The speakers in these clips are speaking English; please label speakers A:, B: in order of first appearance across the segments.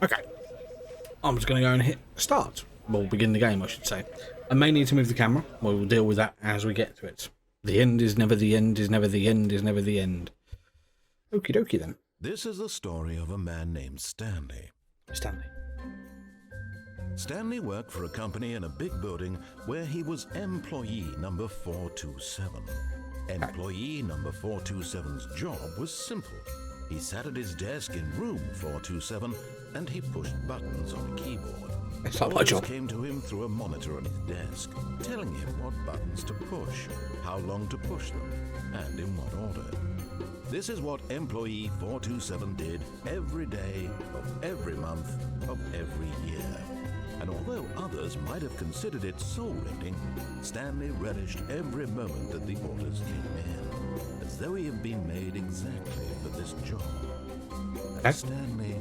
A: Okay. I'm just going to go and hit start. We'll begin the game, I should say. I may need to move the camera. We'll deal with that as we get to it. The end is never the end, is never the end, is never the end. Okie dokie then.
B: This is the story of a man named Stanley.
A: Stanley.
B: Stanley worked for a company in a big building where he was employee number 427. Employee number 427's job was simple. He sat at his desk in room 427 and he pushed buttons on a keyboard.
A: It's like my job.
B: Came to him through a monitor on his desk, telling him what buttons to push, how long to push them, and in what order. This is what employee 427 did every day of every month of every year. And although others might have considered it soul-rending, Stanley relished every moment that the orders came in, as though he had been made exactly for this job.
A: Okay.
B: Stanley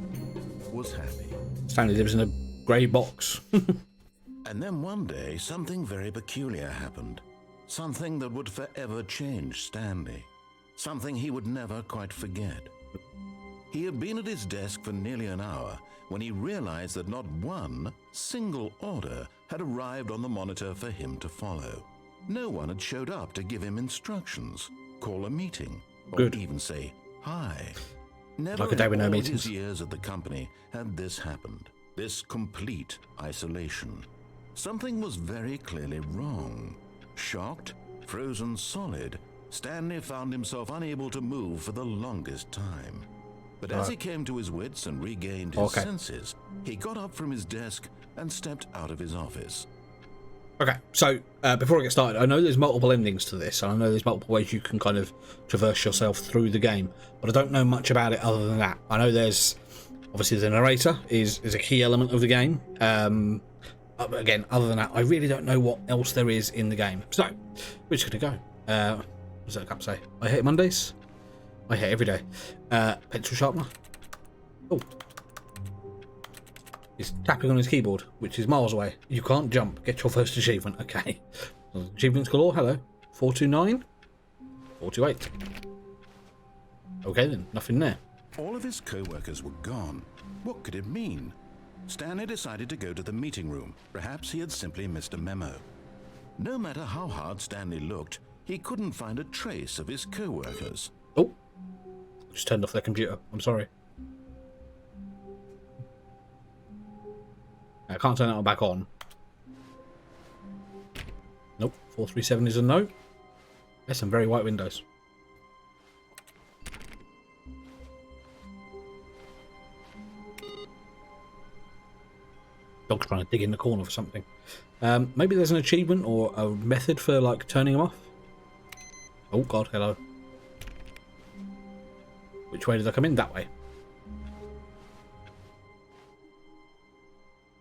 B: was happy.
A: Stanley lives in a grey box.
B: And then one day, something very peculiar happened. Something that would forever change Stanley. Something he would never quite forget. He had been at his desk for nearly an hour when he realized that not one single order had arrived on the monitor for him to follow. No one had showed up to give him instructions, call a meeting, or even say hi. Never
A: like a day with no
B: in all
A: meetings.
B: his years at the company had this happened. This complete isolation. Something was very clearly wrong. Shocked, frozen solid, Stanley found himself unable to move for the longest time. But as he came to his wits and regained his senses, he got up from his desk and stepped out of his office.
A: Okay, so before I get started, I know there's multiple endings to this, and I know there's multiple ways you can kind of traverse yourself through the game, but I don't know much about it other than that. I know there's, obviously the narrator is a key element of the game. Again, other than that, I really don't know what else there is in the game. So, we're just going to go. What's that cup say? I hate Mondays. I hate every day. Pencil sharpener. Oh. He's tapping on his keyboard, which is miles away. You can't jump. Get your first achievement. Okay. Achievements galore. Hello. 429. 428. Okay then. Nothing there.
B: All of his co-workers were gone. What could it mean? Stanley decided to go to the meeting room. Perhaps he had simply missed a memo. No matter how hard Stanley looked, he couldn't find a trace of his co-workers.
A: Oh. Just turned off their computer. I'm sorry. I can't turn that one back on. Nope. 437 is a no. There's some very white windows. Dog's trying to dig in the corner for something. Maybe there's an achievement or a method for like turning them off. Oh god, hello. Which way did I come in? That way.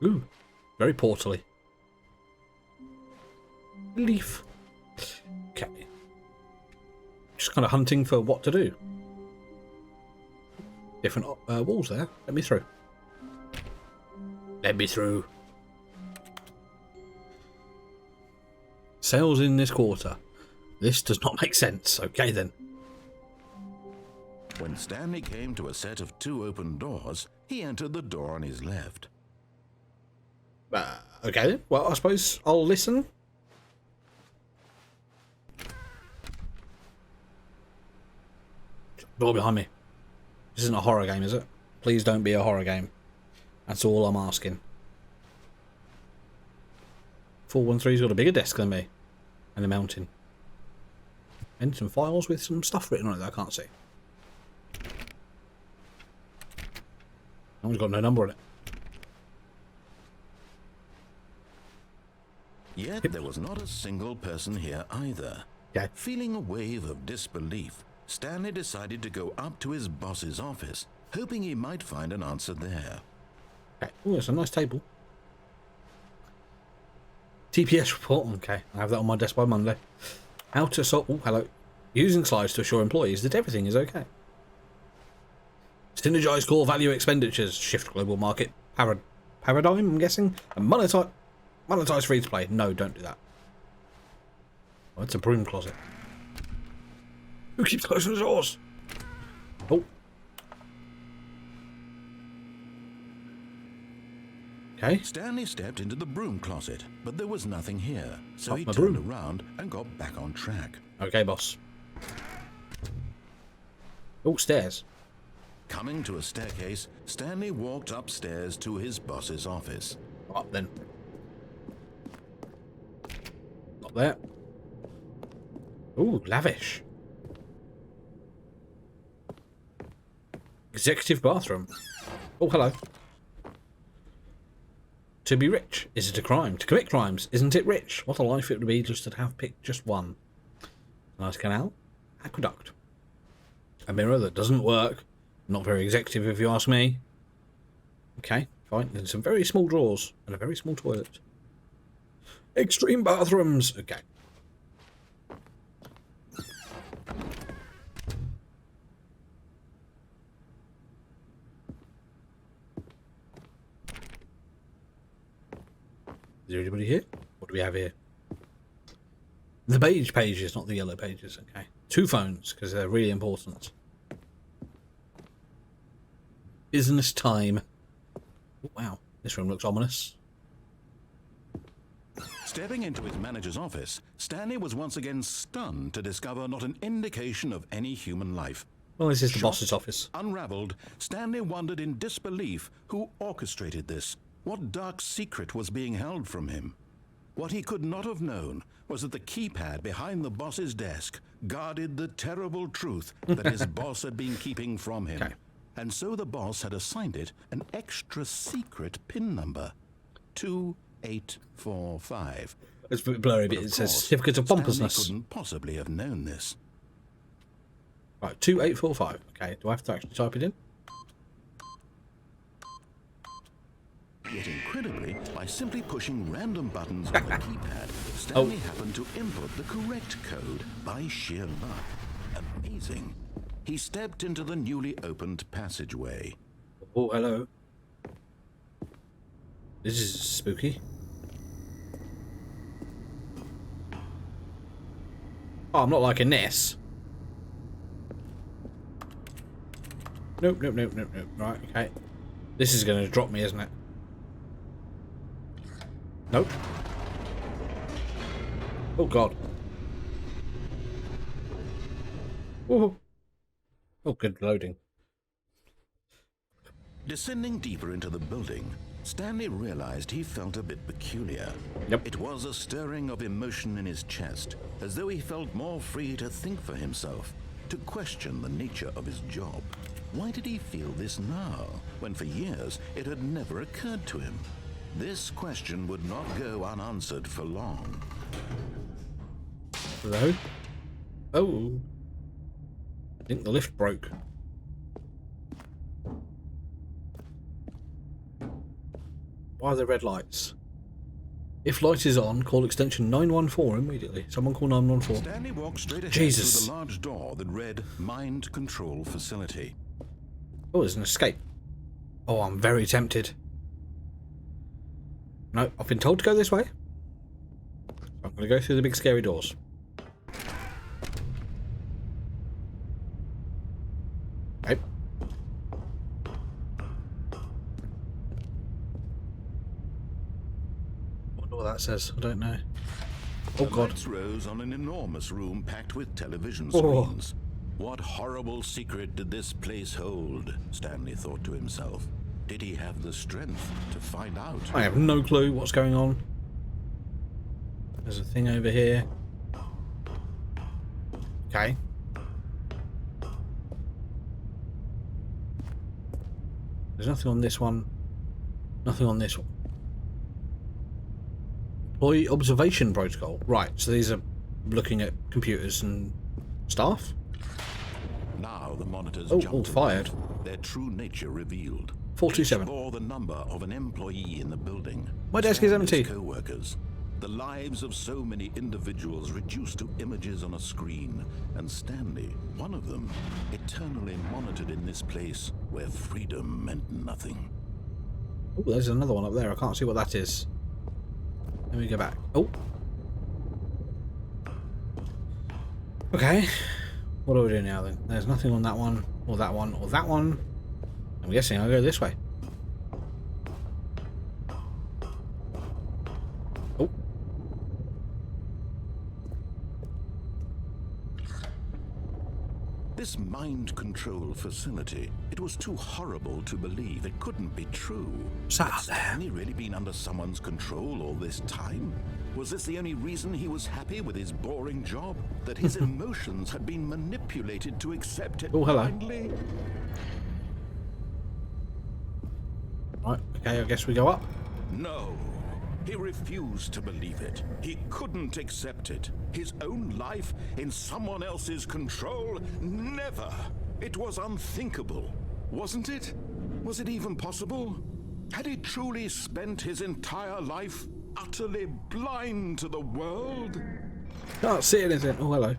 A: Ooh, very portally. Leaf. Okay. Just kind of hunting for what to do. Different walls there. Let me through. Let me through. Sales in this quarter. This does not make sense. Okay then.
B: When Stanley came to a set of 2 open doors, he entered the door on his left.
A: Okay then. Well, I suppose I'll listen. Door behind me. This isn't a horror game, is it? Please don't be a horror game. That's all I'm asking. 413's got a bigger desk than me. And a mountain. And some files with some stuff written on it that I can't see. That one's got no number on it.
B: Yet there was not a single person here either.
A: Okay.
B: Feeling a wave of disbelief, Stanley decided to go up to his boss's office, hoping he might find an answer there.
A: Okay. Oh, it's a nice table. TPS report. Okay, I have that on my desk by Monday. How to solve... Oh, hello. Using slides to assure employees that everything is okay. Synergize core value expenditures. Shift global market paradigm, I'm guessing. And monetize free to play. No, don't do that. Oh, it's a broom closet. Who keeps closing the doors? Oh. Okay.
B: Stanley stepped into the broom closet, but there was nothing here, so he
A: my
B: turned
A: broom.
B: around and got back on track.
A: Okay, boss. Oh, stairs.
B: Coming to a staircase, Stanley walked upstairs to his boss's office.
A: Up then. Not there. Ooh, lavish. Executive bathroom. Oh, hello. To be rich, is it a crime? To commit crimes, isn't it rich? What a life it would be just to have picked just one. Nice canal. Aqueduct. A mirror that doesn't work. Not very executive if you ask me. Okay, fine. And some very small drawers and a very small toilet. Extreme bathrooms. Okay. Is there anybody here? What do we have here? The beige pages, not the yellow pages. Okay. 2 phones, because they're really important. Business time. Oh, wow. This room looks ominous.
B: Stepping into his manager's office, Stanley was once again stunned to discover not an indication of any human life.
A: Well, this is the boss's office.
B: Unraveled, Stanley wondered in disbelief who orchestrated this. What dark secret was being held from him? What he could not have known was that the keypad behind the boss's desk guarded the terrible truth that his boss had been keeping from him.
A: Okay.
B: And so the boss had assigned it an extra secret PIN number. 2845.
A: It's a bit blurry, but it says certificate of pompousness.
B: Stanley couldn't possibly have known this.
A: Right, 2845. Okay, do I have to actually type it in?
B: Yet incredibly, by simply pushing random buttons on the keypad, Stanley happened to input the correct code by sheer luck. Amazing. He stepped into the newly opened passageway.
A: Oh, hello. This is spooky. Oh, I'm not liking this. Nope. Right, okay. This is going to drop me, isn't it? Nope. Oh, God. Oh. Oh, good loading.
B: Descending deeper into the building, Stanley realized he felt a bit peculiar.
A: Yep.
B: It was a stirring of emotion in his chest, as though he felt more free to think for himself, to question the nature of his job. Why did he feel this now, when for years it had never occurred to him? This question would not go unanswered for long.
A: Hello? Oh. I think the lift broke. Why are there red lights? If light is on, call extension 914 immediately. Someone call 914.
B: Stanley walked straight ahead
A: Jesus.
B: through the large door that read Mind Control Facility.
A: Oh, there's an escape. Oh, I'm very tempted. No, I've been told to go this way. I'm going to go through the big scary doors. Okay. Wonder what that says. I don't know. Oh,
B: The
A: God.
B: lights rose on an enormous room packed with television
A: Oh.
B: screens. What horrible secret did this place hold? Stanley thought to himself. Did he have the strength to find out?
A: I have no clue what's going on. There's a thing over here. Okay. There's nothing on this one. Nothing on this one. Employee observation protocol. Right, so these are looking at computers and stuff.
B: Now the monitors
A: Oh,
B: jumped
A: all
B: to
A: fired.
B: life, their true nature revealed.
A: 427.
B: Each bore the number of an employee in the building.
A: My desk is
B: Stanley's
A: empty.
B: Co-workers. The lives of so many individuals reduced to images on a screen, and Stanley, one of them, eternally monitored in this place where freedom meant nothing.
A: Oh, there's another one up there. I can't see what that is. Let me go back. Oh. Okay. What do we do now then? There's nothing on that one, or that one, or that one. I'm guessing I'll go this way.
B: This mind control facility, it was too horrible to believe. It couldn't be true. Had Stanley really been under someone's control all this time? Was this the only reason he was happy with his boring job? That his emotions had been manipulated to accept it blindly?
A: Right, okay, I guess we go up.
B: No. He refused to believe it. He couldn't accept it. His own life in someone else's control? Never. It was unthinkable. Wasn't it? Was it even possible? Had he truly spent his entire life utterly blind to the world?
A: Can't see anything. Oh, hello.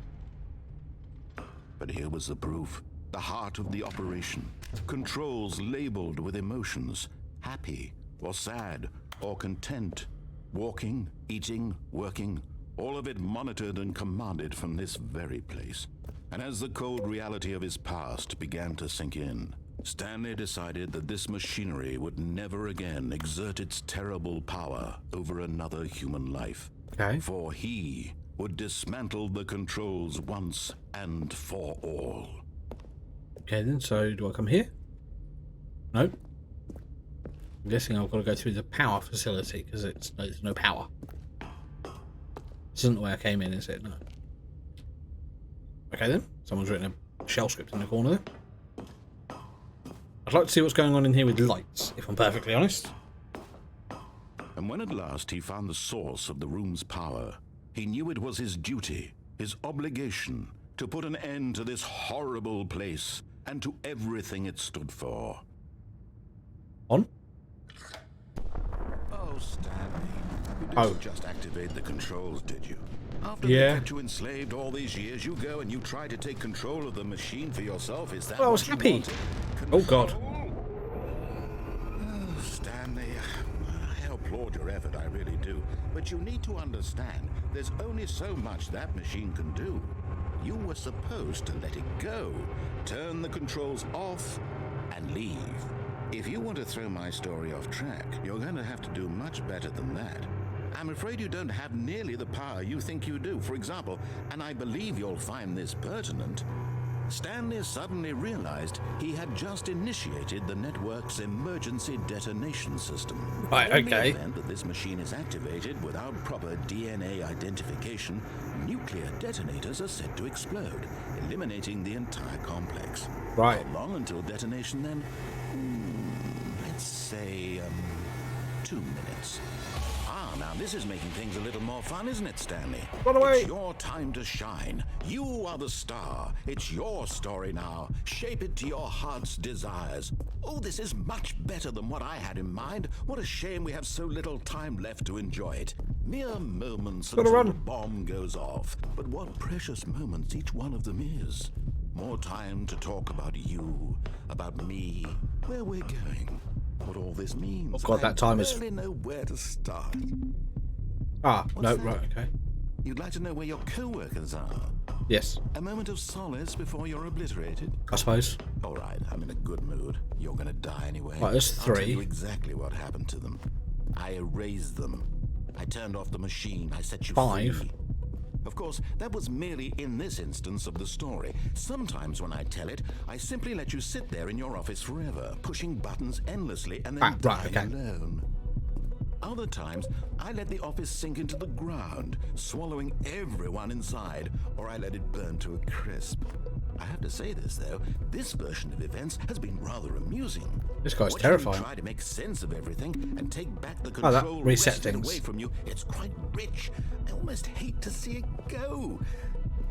B: But here was the proof. The heart of the operation. Controls labeled with emotions. Happy or sad or content. Walking, eating, working, all of it monitored and commanded from this very place. And as the cold reality of his past began to sink in, Stanley decided that this machinery would never again exert its terrible power over another human life.
A: Okay.
B: For he would dismantle the controls once and for all.
A: Okay then, so do I come here? No. I'm guessing I've got to go through the power facility because there's no power. This isn't the way I came in, is it? No. Okay then, someone's written a shell script in the corner there. I'd like to see what's going on in here with lights, if I'm perfectly honest.
B: And when at last he found the source of the room's power, he knew it was his duty, his obligation, to put an end to this horrible place and to everything it stood for.
A: On?
B: Oh, Stanley, you didn't just activate the controls, did you? After they kept you enslaved all these years, you go and you try to take control of the machine for yourself. Is that
A: well, I was happy. Oh, God.
B: Oh, Stanley, I applaud your effort, I really do. But you need to understand, there's only so much that machine can do. You were supposed to let it go, turn the controls off, and leave. If you want to throw my story off track, you're going to have to do much better than that. I'm afraid you don't have nearly the power you think you do. For example, and I believe you'll find this pertinent, Stanley suddenly realized he had just initiated the network's emergency detonation system.
A: Right,
B: In the
A: okay.
B: event that this machine is activated without proper DNA identification, nuclear detonators are set to explode, eliminating the entire complex.
A: Right.
B: How long until detonation then? Let's say, 2 minutes. Now this is making things a little more fun, isn't it, Stanley?
A: Run away!
B: It's your time to shine. You are the star. It's your story now. Shape it to your heart's desires. Oh, this is much better than what I had in mind. What a shame we have so little time left to enjoy it. Mere moments until the bomb goes off. But what precious moments each one of them is. More time to talk about you, about me, where we're going. What all this means.
A: Oh God, that time is.
B: I barely know where to start.
A: Ah,
B: What's
A: no,
B: that?
A: right, okay.
B: You'd like to know where your co-workers are?
A: Yes,
B: A moment of solace before you're obliterated?
A: I suppose.
B: All right, I'm in a good mood. You're gonna die anyway.
A: Right, there's
B: I'll tell
A: 3.
B: you exactly what happened to them. I erased them. I turned off the machine. I set you
A: 5.
B: free. Of course, that was merely in this instance of the story. Sometimes when I tell it, I simply let you sit there in your office forever, pushing buttons endlessly and then dying alone. Other times, I let the office sink into the ground, swallowing everyone inside, or I let it burn to a crisp. I have to say this, though, this version of events has been rather amusing.
A: This guy's
B: Watching
A: terrifying.
B: you try to make sense of everything and take back the
A: Oh, that
B: control
A: reset
B: wrested
A: things.
B: away from you, it's quite rich. I almost hate to see it go.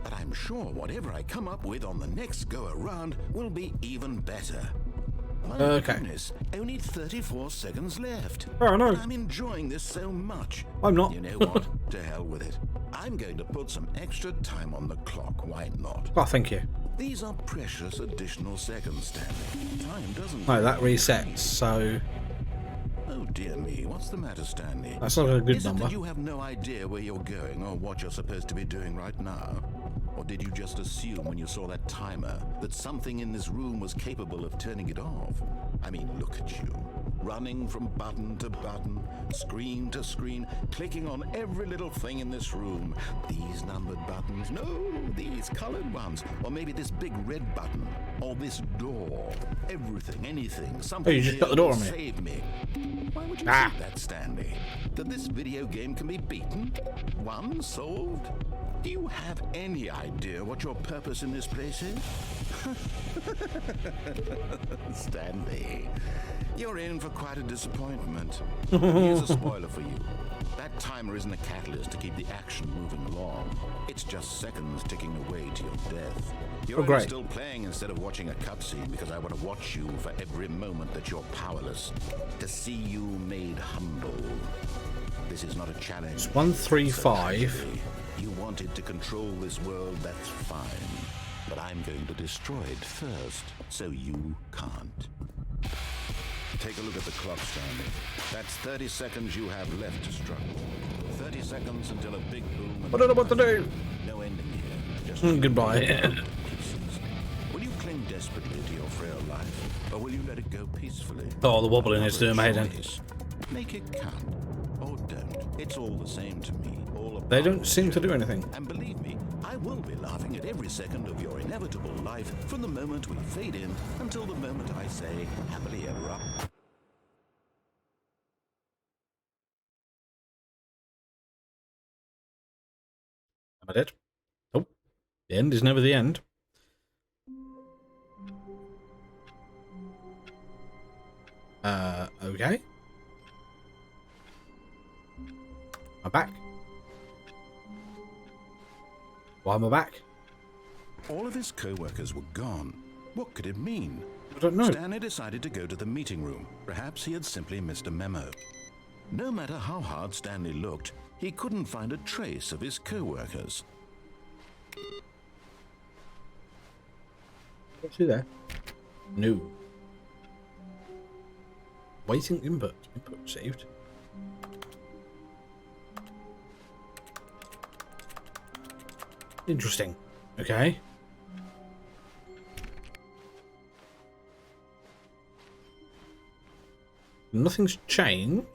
B: But I'm sure whatever I come up with on the next go-around will be even better. My goodness, only 34 seconds left.
A: Oh, no.
B: I'm enjoying this so much.
A: I'm not.
B: You know what? To hell with it. I'm going to put some extra time on the clock. Why not?
A: Oh, thank you.
B: These are precious additional seconds, Stanley. Time doesn't...
A: No, that resets, so...
B: Oh, dear me. What's the matter, Stanley?
A: That's not a good
B: Is it
A: number.
B: that you have no idea where you're going or what you're supposed to be doing right now? Or did you just assume when you saw that timer that something in this room was capable of turning it off? I mean, look at you. Running from button to button, screen to screen, clicking on every little thing in this room. These numbered buttons, no, these colored ones. Or maybe this big red button. Or this door. Everything, anything, something
A: you just shut the door on me.
B: Save me. Why would you think that, Stanley? That this video game can be beaten? Won? Solved? Do you have any idea what your purpose in this place is? Stanley, you're in for quite a disappointment. Here's a spoiler for you. That timer isn't a catalyst to keep the action moving along. It's just seconds ticking away to your death. You're only still playing instead of watching a cutscene because I want to watch you for every moment that you're powerless. To see you made humble. This is not a challenge.
A: It's 135.
B: You wanted to control this world, that's fine. But I'm going to destroy it first, so you can't. Take a look at the clock, Stanley. That's 30 seconds you have left to struggle. 30 seconds until a big boom.
A: I don't know what to do.
B: No ending here. Just
A: goodbye.
B: Will you cling desperately to your frail life, or will you let it go peacefully?
A: Oh, the wobbling is doing amazing.
B: Make it count, or don't. It's all the same to me.
A: They don't seem to do anything.
B: And believe me, I will be laughing at every second of your inevitable life from the moment we fade in until the moment I say happily ever after.
A: Am I dead? Nope. The end is never the end. Okay. I'm back. Why am I back?
B: All of his co-workers were gone. What could it mean?
A: I don't know.
B: Stanley decided to go to the meeting room. Perhaps he had simply missed a memo. No matter how hard Stanley looked, he couldn't find a trace of his co-workers.
A: What's he there? No. Waiting input. Input saved. Interesting. Okay. Nothing's changed.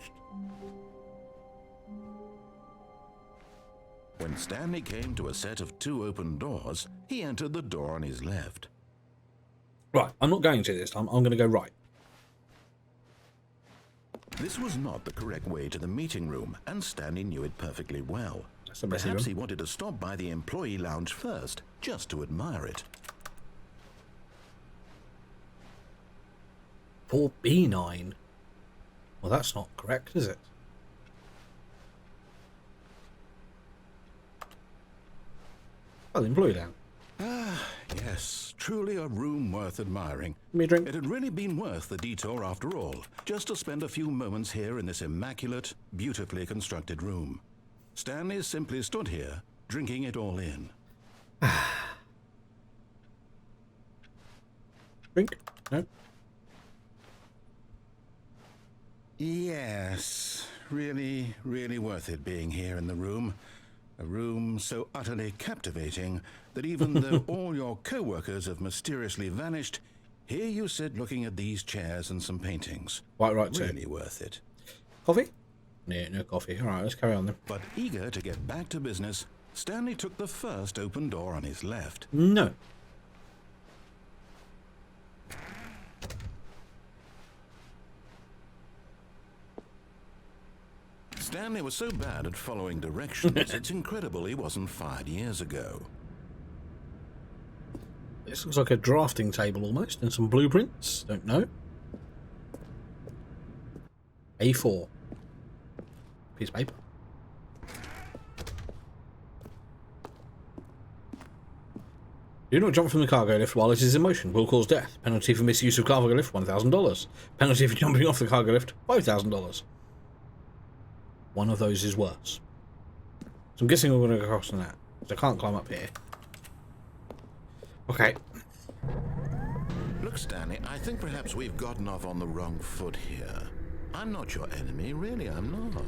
B: When Stanley came to a set of 2 open doors, he entered the door on his left.
A: Right, I'm not going to this time. I'm going to go right.
B: This was not the correct way to the meeting room, and Stanley knew it perfectly well.
A: Perhaps
B: Perhaps he wanted to stop by the employee lounge first, just to admire it.
A: 4B9. Well, that's not correct, is it? Oh, the employee lounge.
B: Ah, yes, truly a room worth admiring.
A: Give me a drink.
B: It had really been worth the detour after all, just to spend a few moments here in this immaculate, beautifully constructed room. Stanley simply stood here, drinking it all in.
A: Drink? No.
B: Yes, really, really worth it being here in the room. A room so utterly captivating that even though all your co-workers have mysteriously vanished, here you sit looking at these chairs and some paintings.
A: Quite right, too.
B: Really worth it.
A: Coffee? Yeah, no coffee. All right, let's carry on then.
B: But eager to get back to business, Stanley took the first open door on his left.
A: No.
B: Stanley was so bad at following directions, it's incredible he wasn't fired years ago.
A: This looks like a drafting table almost, and some blueprints. Don't know. A4. Piece of paper. Do not jump from the cargo lift while it is in motion. Will cause death. Penalty for misuse of cargo lift, $1,000. Penalty for jumping off the cargo lift, $5,000. One of those is worse. So I'm guessing we're going to go across on that. Because I can't climb up here. Okay.
B: Look, Stanley, I think perhaps we've gotten off on the wrong foot here. I'm not your enemy, really, I'm not.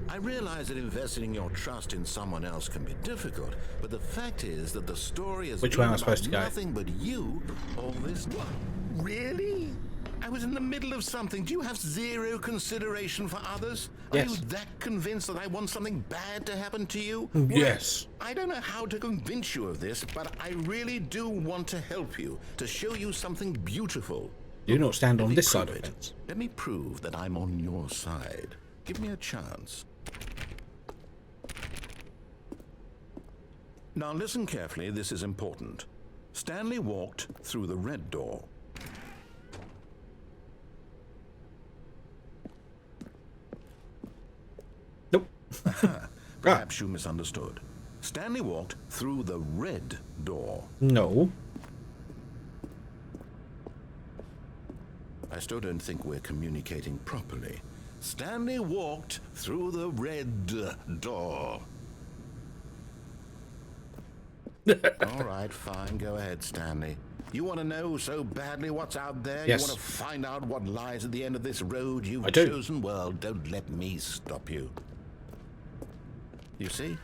B: I realize that investing your trust in someone else can be difficult, but the fact is that the story has
A: Which way
B: been
A: am I supposed to go?
B: nothing but you all this time. Really? I was in the middle of something. Do you have zero consideration for others?
A: Yes.
B: Are you that convinced that I want something bad to happen to you?
A: Yes.
B: Well, I don't know how to convince you of this, but I really do want to help you, to show you something beautiful.
A: Do not stand on
B: Let me
A: this side
B: prove
A: of the
B: it.
A: fence.
B: Let me prove that I'm on your side. Give me a chance. Now listen carefully, this is important. Stanley walked through the red door.
A: Nope.
B: Perhaps you misunderstood. Stanley walked through the red door.
A: No.
B: I still don't think we're communicating properly. Stanley walked through the red door. All right, fine. Go ahead, Stanley. You want to know so badly what's out there?
A: Yes.
B: You want to find out what lies at the end of this road you've
A: I do.
B: chosen? Well, don't let me stop you. You see?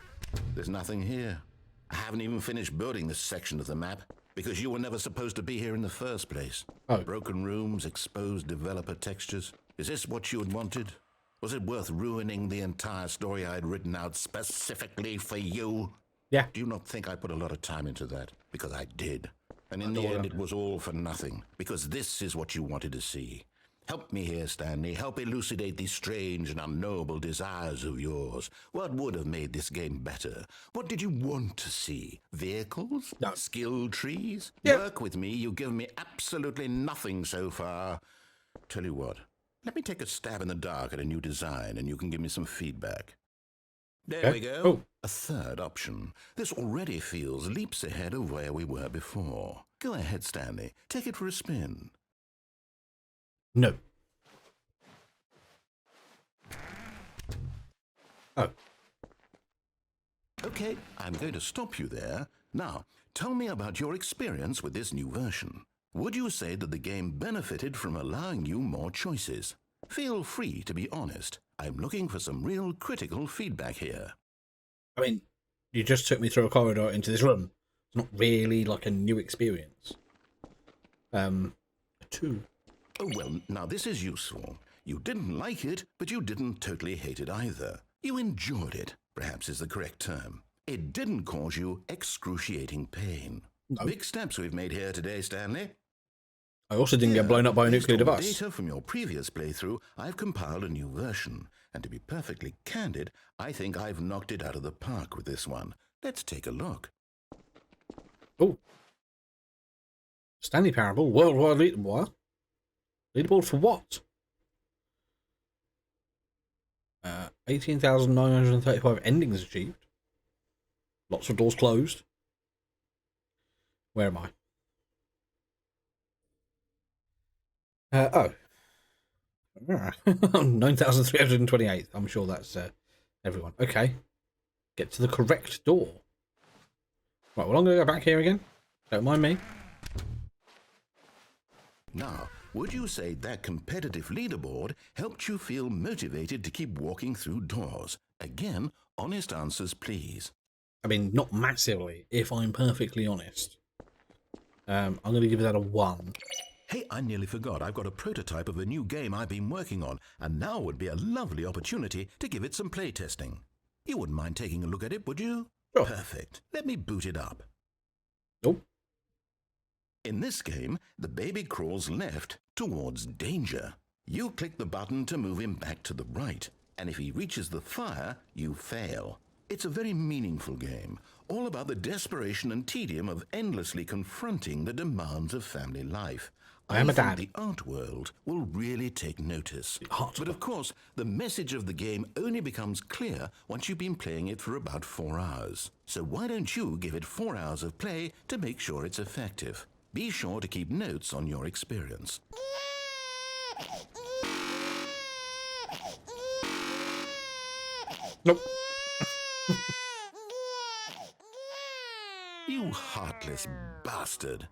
B: There's nothing here. I haven't even finished building this section of the map because you were never supposed to be here in the first place.
A: Oh.
B: Broken rooms, exposed developer textures. Is this what you had wanted? Was it worth ruining the entire story I had written out specifically for you?
A: Yeah.
B: Do you not think I put a lot of time into that? Because I did. And in the end, it was all for nothing. Because this is what you wanted to see. Help me here, Stanley. Help elucidate these strange and unknowable desires of yours. What would have made this game better? What did you want to see? Vehicles?
A: No.
B: Skill trees?
A: Yeah.
B: Work with me. You've given me absolutely nothing so far. Tell you what. Let me take a stab in the dark at a new design, and you can give me some feedback. There we go.
A: Oh.
B: A third option. This already feels leaps ahead of where we were before. Go ahead, Stanley. Take it for a spin.
A: No. Oh.
B: Okay, I'm going to stop you there. Now, tell me about your experience with this new version. Would you say that the game benefited from allowing you more choices? Feel free to be honest. I'm looking for some real critical feedback here.
A: I mean, you just took me through a corridor into this room. It's not really like a new experience. Two.
B: Oh, well, now this is useful. You didn't like it, but you didn't totally hate it either. You enjoyed it, perhaps is the correct term. It didn't cause you excruciating pain.
A: No.
B: Big steps we've made here today, Stanley.
A: I also didn't get blown up by a
B: Based
A: nuclear
B: on
A: device.
B: Data from your previous playthrough, I've compiled a new version. And to be perfectly candid, I think I've knocked it out of the park with this one. Let's take a look.
A: Oh. Stanley Parable, worldwide lead... What? Leaderboard for what? 18,935 endings achieved. Lots of doors closed. Where am I? 9,328. I'm sure that's everyone. Okay. Get to the correct door. Right, well, I'm going to go back here again. Don't mind me.
B: Now, would you say that competitive leaderboard helped you feel motivated to keep walking through doors? Again, honest answers, please.
A: I mean, not massively, if I'm perfectly honest. I'm going to give that a 1.
B: Hey, I nearly forgot. I've got a prototype of a new game I've been working on, and now would be a lovely opportunity to give it some playtesting. You wouldn't mind taking a look at it, would you?
A: Sure.
B: Perfect. Let me boot it up.
A: Nope.
B: In this game, the baby crawls left towards danger. You click the button to move him back to the right, and if he reaches the fire, you fail. It's a very meaningful game, all about the desperation and tedium of endlessly confronting the demands of family life.
A: I am a
B: think
A: dad.
B: The art world will really take notice.
A: art
B: But of course, the message of the game only becomes clear once you've been playing it for about 4 hours. So why don't you give it 4 hours of play to make sure it's effective? Be sure to keep notes on your experience.
A: Nope.
B: You heartless bastard.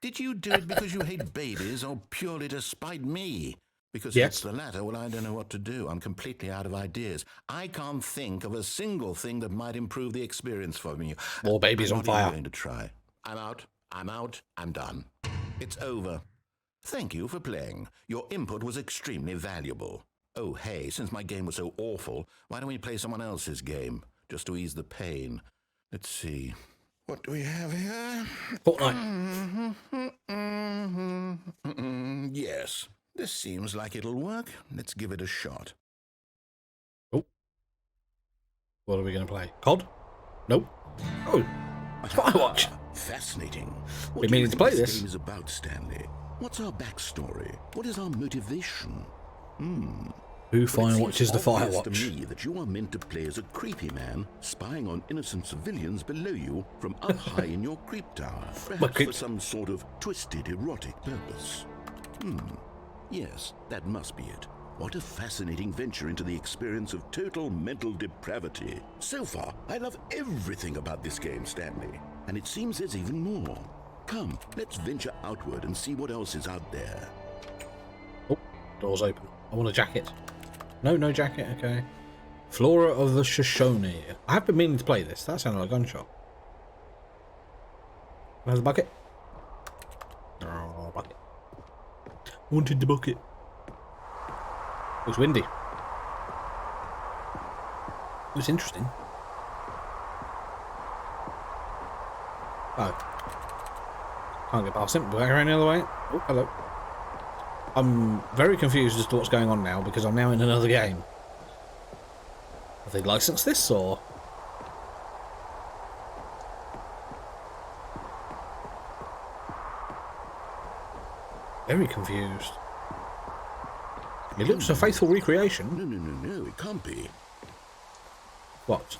B: Did you do it because you hate babies or purely to spite me? Because
A: Yes.
B: if it's the latter, well, I don't know what to do. I'm completely out of ideas. I can't think of a single thing that might improve the experience for me.
A: More babies
B: I'm
A: on
B: not even
A: fire.
B: going to try. I'm out. I'm done. It's over. Thank you for playing. Your input was extremely valuable. Oh, hey, since my game was so awful, why don't we play someone else's game, just to ease the pain? Let's see. What do we have here?
A: Fortnite.
B: Yes, this seems like it'll work. Let's give it a shot.
A: Oh. What are we going to play? COD? Nope. Oh, Firewatch.
B: Fascinating.
A: Been
B: What do you
A: meaning to
B: think
A: play
B: this
A: this.
B: game is about, Stanley? What's our backstory? What is our motivation?
A: Who
B: Well, it
A: Firewatch is the
B: seems obvious to
A: Firewatch?
B: me that you are meant to play as a creepy man spying on innocent civilians below you from up high in your creep tower, perhaps
A: creep-
B: for some sort of twisted erotic purpose. Yes, that must be it. What a fascinating venture into the experience of total mental depravity. So far, I love everything about this game, Stanley. And it seems there's even more. Come, let's venture outward and see what else is out there.
A: Oh, door's open. I want a jacket. No jacket, okay. Flora of the Shoshone. I have been meaning to play this. That sounded like a gunshot. Where's the bucket? Oh, bucket. Wanted the bucket. It was windy. It was interesting. Oh. Can't get past him. Go around the other way. Oh, hello. I'm very confused as to what's going on now because I'm now in another game. Have they licensed this or? Very confused. It looks a faithful recreation.
B: No, it can't be.
A: What?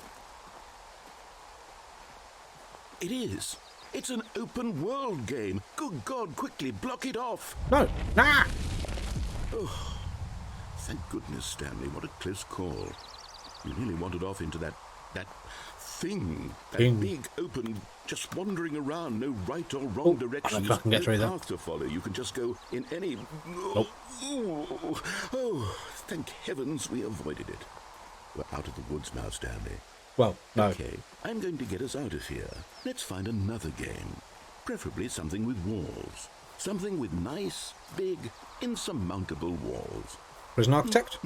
B: It is. It's an open world game. Good God, quickly block it off.
A: No. Ah!
B: Thank goodness, Stanley. What a close call. You nearly wandered off into that thing. That
A: Thing.
B: big, open, just wandering around, no right or wrong directions.
A: I can get through
B: no
A: that.
B: path to follow. You can just go in any...
A: Nope.
B: Oh, thank heavens we avoided it. We're out of the woods now, Stanley.
A: Well, no.
B: Okay, I'm going to get us out of here. Let's find another game. Preferably something with walls. Something with nice, big, insurmountable walls.
A: Prison Architect?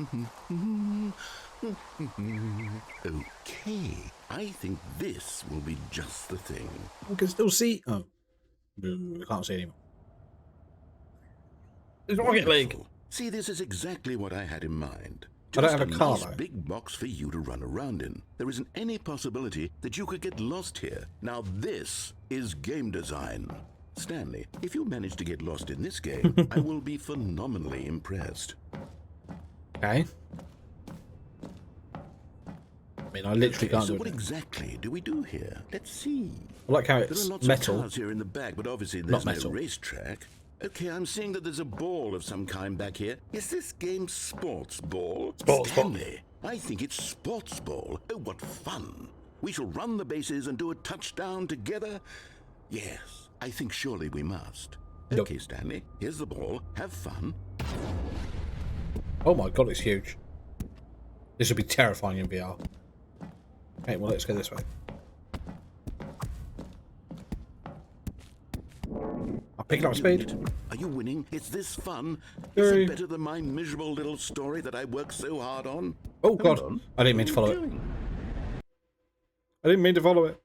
B: Okay, I think this will be just the thing.
A: I can still see. Oh. I can't see anymore. It's Rocket League.
B: Wonderful. See, this is exactly what I had in mind.
A: I don't have a
B: Just
A: car,
B: nice
A: though.
B: big box for you to run around in. There isn't any possibility that you could get lost here. Now this is game design. Stanley, if you manage to get lost in this game, I will be phenomenally impressed.
A: Okay. I mean, I literally can't
B: So
A: do
B: what
A: it.
B: exactly do we do here? Let's see.
A: I like how
B: There are
A: it's
B: lots
A: metal.
B: of cars here in the back, but obviously
A: Not
B: there's no
A: metal.
B: racetrack. Okay, I'm seeing that there's a ball of some kind back here. Is this game sports ball?
A: Sports ball.
B: Stanley, I think it's sports ball. Oh, what fun. We shall run the bases and do a touchdown together. Yes, I think surely we must.
A: Nope.
B: Okay, Stanley, here's the ball. Have fun.
A: Oh my god, it's huge. This would be terrifying in VR. Okay, well, let's go this way. I'll pick it up speed.
B: Are you winning? Is this fun?
A: Very.
B: Is it better than my miserable little story that I worked so hard on?
A: Oh
B: Hold
A: god,
B: on.
A: I didn't mean to
B: What are
A: follow
B: you
A: it.
B: doing?
A: I didn't mean to follow it.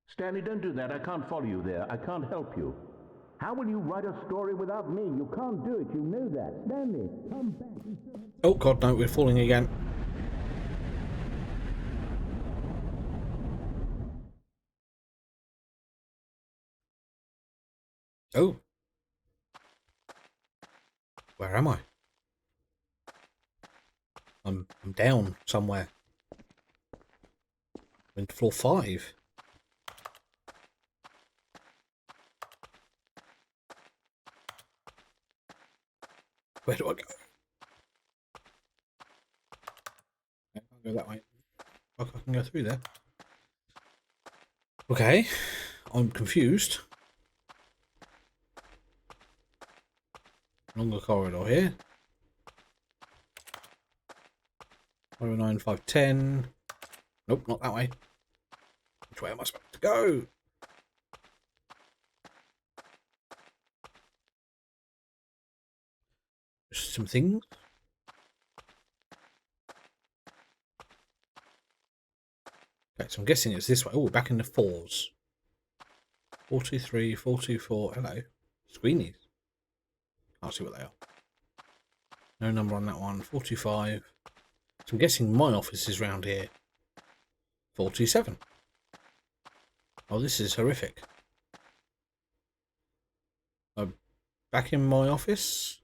C: Stanley, don't do that. I can't follow you there. I can't help you. How will you write a story without me? You can't do it. You know that. Stanley, come back.
A: Oh god, no, we're falling again. Oh. Where am I? I'm down somewhere. I'm in floor 5. Where do I go? I can't go that way. I can go through there. Okay, I'm confused. Longer corridor here. 509, 510. Nope, not that way. Which way am I supposed to go? Just some things. Okay, so I'm guessing it's this way. Oh, we're back in the 4s. 423, 424. Hello. Screenies. I'll see what they are. No number on that one. 425. So I'm guessing my office is round here. 427. Oh, this is horrific. Back in my office.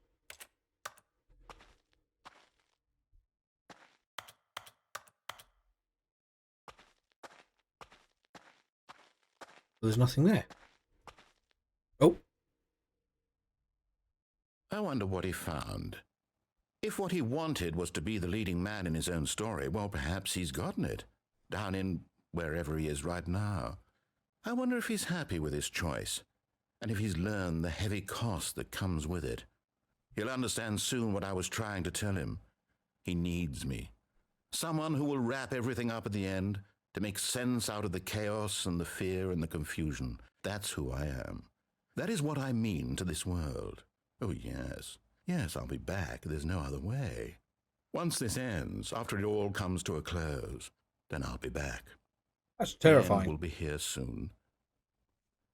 A: There's nothing there. Oh.
B: I wonder what he found. If what he wanted was to be the leading man in his own story, well, perhaps he's gotten it. Down in wherever he is right now. I wonder if he's happy with his choice, and if he's learned the heavy cost that comes with it. He'll understand soon what I was trying to tell him. He needs me. Someone who will wrap everything up at the end, to make sense out of the chaos and the fear and the confusion. That's who I am. That is what I mean to this world. Oh, yes. Yes, I'll be back. There's no other way. Once this ends, after it all comes to a close, then I'll be back.
A: That's terrifying.
B: We'll be here soon.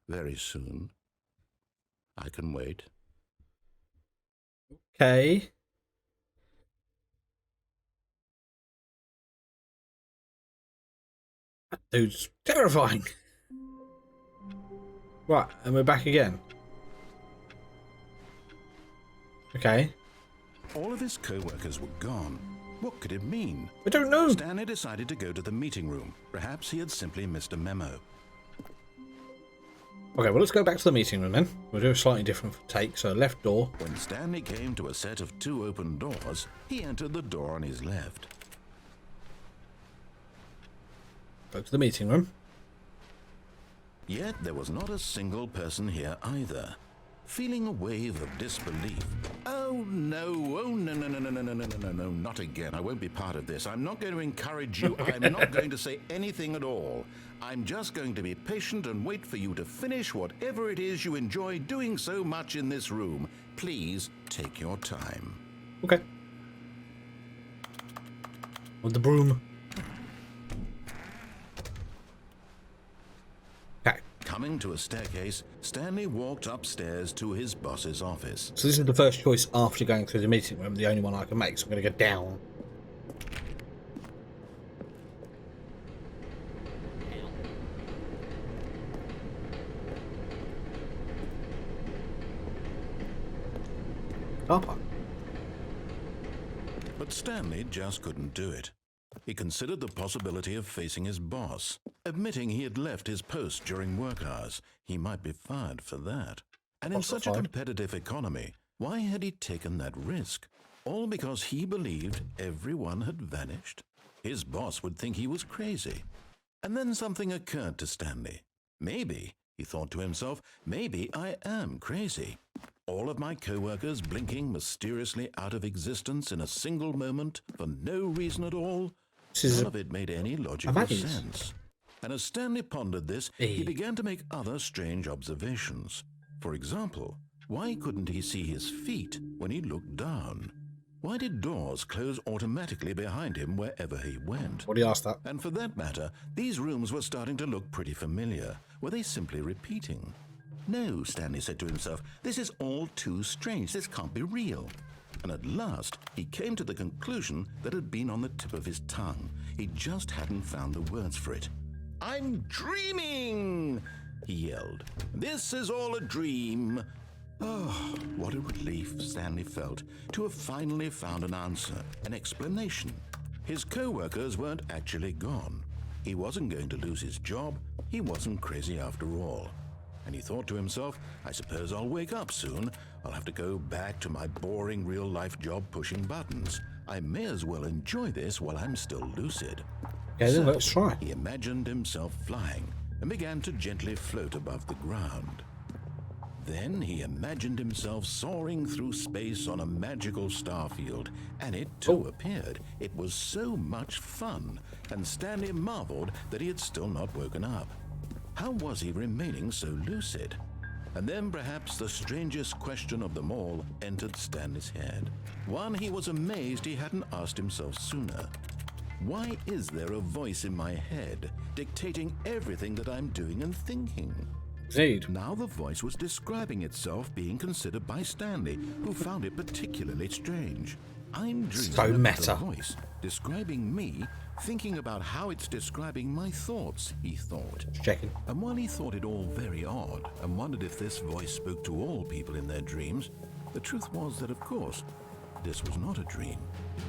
B: Very soon. I can wait.
A: Okay. That dude's terrifying. Right, and we're back again. Okay.
B: All of his co-workers were gone. What could it mean?
A: I don't know.
B: Stanley decided to go to the meeting room. Perhaps he had simply missed a memo.
A: Okay, well, let's go back to the meeting room then. We'll do a slightly different take. So, left door.
B: When Stanley came to a set of 2 open doors, he entered the door on his left.
A: Go to the meeting room.
B: Yet there was not a single person here either. Feeling a wave of disbelief. Oh no, no, not again. I won't be part of this. I'm not going to encourage you. I'm not going to say anything at all. I'm just going to be patient and wait for you to finish whatever it is you enjoy doing so much in this room. Please take your time.
A: Okay. With the broom. Okay.
B: Coming to a staircase, Stanley walked upstairs to his boss's office.
A: So this is the first choice after going through the meeting room, the only one I can make, so I'm going to go down. Car park.
B: But Stanley just couldn't do it. He considered the possibility of facing his boss. Admitting he had left his post during work hours, he might be fired for that. And in such a competitive economy, why had he taken that risk? All because he believed everyone had vanished? His boss would think he was crazy. And then something occurred to Stanley. Maybe, he thought to himself, maybe I am crazy. All of my co-workers blinking mysteriously out of existence in a single moment for no reason at all. None of it made any logical sense. And as Stanley pondered this, he began to make other strange observations. For example, why couldn't he see his feet when he looked down? Why did doors close automatically behind him wherever he went?
A: What do you ask that?
B: And for that matter, these rooms were starting to look pretty familiar. Were they simply repeating? No, Stanley said to himself, this is all too strange. This can't be real. And at last, he came to the conclusion that had been on the tip of his tongue. He just hadn't found the words for it. I'm dreaming, he yelled. This is all a dream. Oh, what a relief Stanley felt to have finally found an answer, an explanation. His co-workers weren't actually gone. He wasn't going to lose his job. He wasn't crazy after all. And he thought to himself, I suppose I'll wake up soon. I'll have to go back to my boring real-life job pushing buttons. I may as well enjoy this while I'm still lucid.
A: Okay, then let's try.
B: He imagined himself flying and began to gently float above the ground. Then he imagined himself soaring through space on a magical starfield, and it too appeared. It was so much fun, and Stanley marveled that he had still not woken up. How was he remaining so lucid? And then perhaps the strangest question of them all entered Stanley's head. One he was amazed he hadn't asked himself sooner. Why is there a voice in my head dictating everything that I'm doing and thinking?
A: Indeed.
B: Now the voice was describing itself being considered by Stanley, who found it particularly strange. I'm dreaming
A: So
B: about
A: meta.
B: a voice describing me, thinking about how it's describing my thoughts, he thought.
A: Checking.
B: And while he thought it all very odd and wondered if this voice spoke to all people in their dreams, the truth was that, of course, this was not a dream.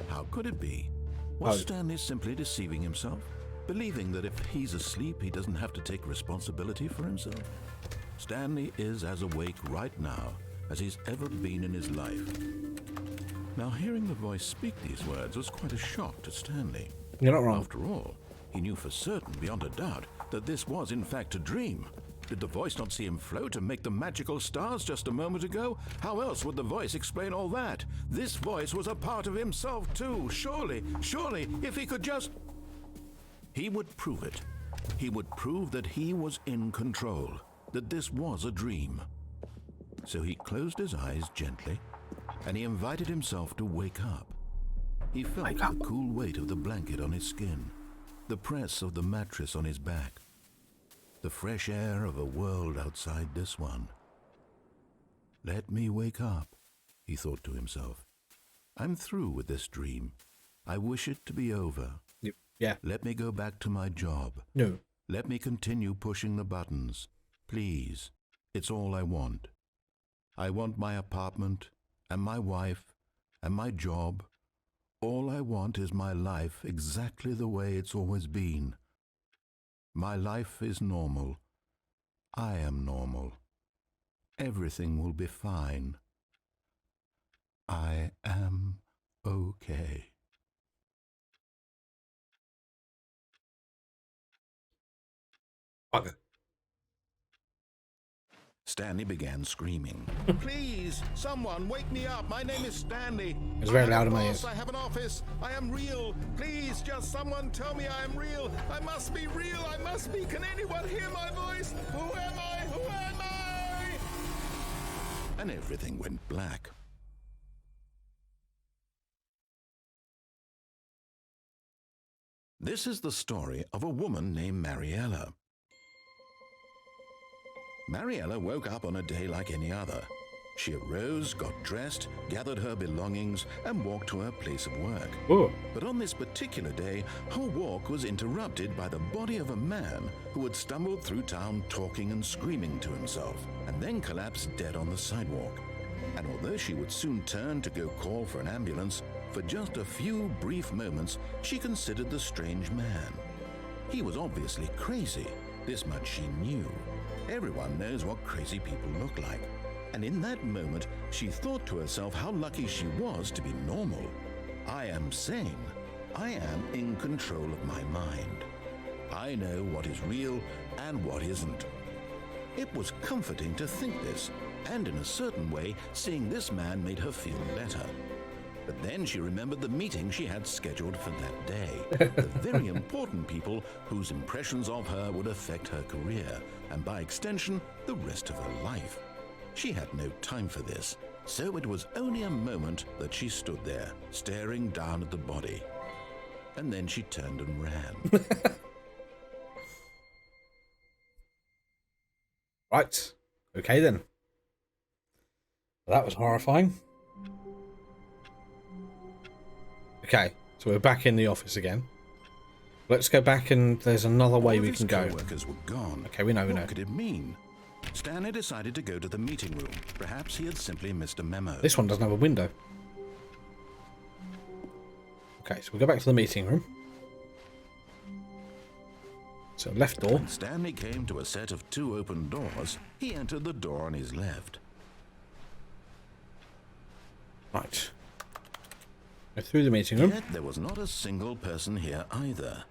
B: How could it be? Was Stanley simply deceiving himself? Believing that if he's asleep, he doesn't have to take responsibility for himself? Stanley is as awake right now as he's ever been in his life. Now, hearing the voice speak these words was quite a shock to Stanley.
A: You're not wrong.
B: After all, he knew for certain, beyond a doubt, that this was in fact a dream. Did the voice not see him float and make the magical stars just a moment ago? How else would the voice explain all that? This voice was a part of himself too. Surely, if he could just... He would prove it. He would prove that he was in control, that this was a dream. So he closed his eyes gently, and he invited himself to wake up. He felt the cool weight of the blanket on his skin, the press of the mattress on his back, the fresh air of a world outside this one. Let me wake up, he thought to himself. I'm through with this dream. I wish it to be over.
A: Yeah.
B: Let me go back to my job.
A: No.
B: Let me continue pushing the buttons. Please. It's all I want. I want my apartment, and my wife, and my job. All I want is my life exactly the way it's always been. My life is normal. I am normal. Everything will be fine. I am okay.
A: Fuck.
B: Stanley began screaming. Please, someone, wake me up. My name is Stanley.
A: It's very loud in my ears.
B: I have an office. I am real. Please, just someone tell me I am real. I must be real. I must be. Can anyone hear my voice? Who am I? Who am I? And everything went black. This is the story of a woman named Mariella. Mariella woke up on a day like any other. She arose, got dressed, gathered her belongings, and walked to her place of work.
A: Ooh.
B: But on this particular day, her walk was interrupted by the body of a man who had stumbled through town talking and screaming to himself, and then collapsed dead on the sidewalk. And although she would soon turn to go call for an ambulance, for just a few brief moments, she considered the strange man. He was obviously crazy. This much she knew. Everyone knows what crazy people look like. And in that moment, she thought to herself how lucky she was to be normal. I am sane. I am in control of my mind. I know what is real and what isn't. It was comforting to think this, and in a certain way, seeing this man made her feel better. But then she remembered the meeting she had scheduled for that day. The very important people whose impressions of her would affect her career, and by extension, the rest of her life. She had no time for this, so it was only a moment that she stood there, staring down at the body. And then she turned and ran.
A: Right. Okay then. Well, that was horrifying. Okay, so we're back in the office again. Let's go back, and there's another way we can go.
B: Co-workers were gone.
A: Okay, we know.
B: What could it mean? Stanley decided to go to the meeting room. Perhaps he had simply missed a memo.
A: This one doesn't have a window. Okay, so we'll go back to the meeting room. So left door.
B: When Stanley came to a set of 2 open doors, he entered the door on his left.
A: Right. Go through the meeting room.
B: Yet there was not a single person here either.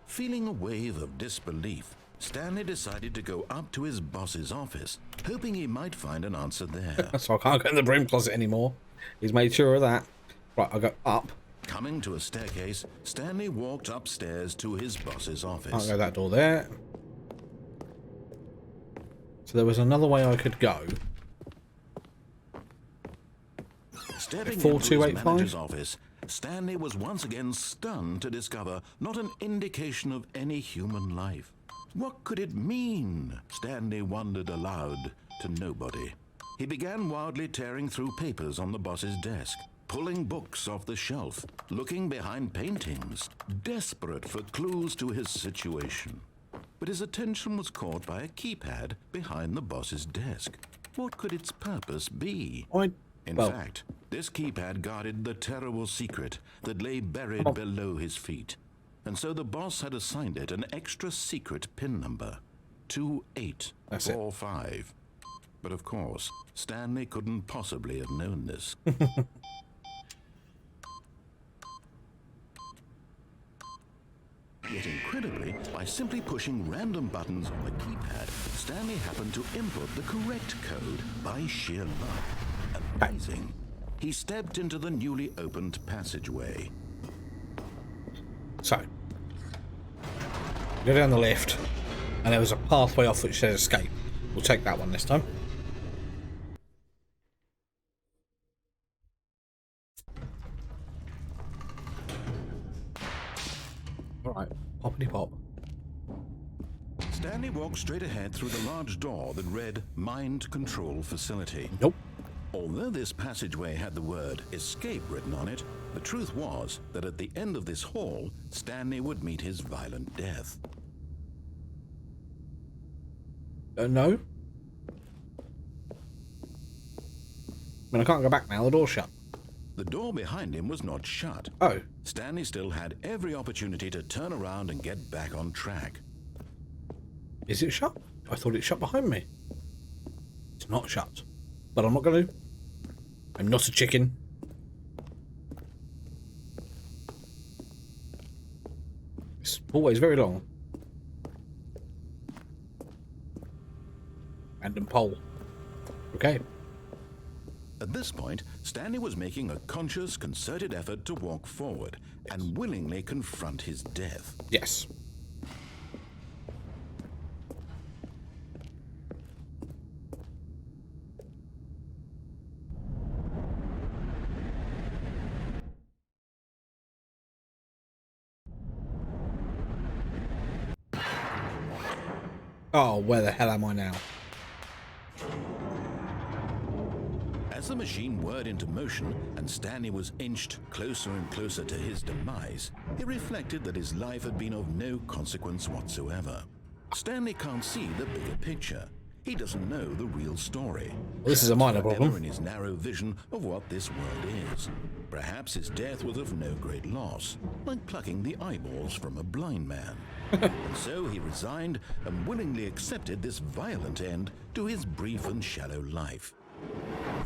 B: Feeling a wave of disbelief, Stanley decided to go up to his boss's office, hoping he might find an answer there.
A: So I can't go in the broom closet anymore. He's made sure of that. Right, I'll go up.
B: Coming to a staircase, Stanley walked upstairs to his boss's office.
A: I'll go that door there. So there was another way I could go.
B: Stepping into his
A: 4285?
B: manager's office, Stanley was once again stunned to discover not an indication of any human life. What could it mean? Stanley wondered aloud to nobody. He began wildly tearing through papers on the boss's desk, pulling books off the shelf, looking behind paintings, desperate for clues to his situation. But his attention was caught by a keypad behind the boss's desk. What could its purpose be? In fact, this keypad guarded the terrible secret that lay buried below his feet. And so the boss had assigned it an extra secret PIN number, 2845. But of course, Stanley couldn't possibly have known this. Yet incredibly, by simply pushing random buttons on the keypad, Stanley happened to input the correct code by sheer luck. Amazing. He stepped into the newly opened passageway.
A: So, go down the lift, and there was a pathway off which says escape. We'll take that one this time. Alright, poppity pop.
B: Stanley walked straight ahead through the large door that read Mind Control Facility.
A: Nope.
B: Although this passageway had the word escape written on it, the truth was that at the end of this hall, Stanley would meet his violent death.
A: No. I mean, I can't go back now, the door's shut.
B: The door behind him was not shut.
A: Oh.
B: Stanley still had every opportunity to turn around and get back on track.
A: Is it shut? I thought it shut behind me. It's not shut. But I'm not going to. I'm not a chicken. It's always very long. Random pole. Okay.
B: At this point, Stanley was making a conscious, concerted effort to walk forward and willingly confront his death.
A: Yes. Oh, where the hell am I now?
B: As the machine whirred into motion and Stanley was inched closer and closer to his demise, he reflected that his life had been of no consequence whatsoever. Stanley can't see the bigger picture. He doesn't know the real story.
A: Well, this is a minor
B: Forever
A: problem.
B: in his narrow vision of what this world is. Perhaps his death was of no great loss, like plucking the eyeballs from a blind man. And so he resigned and willingly accepted this violent end to his brief and shallow life.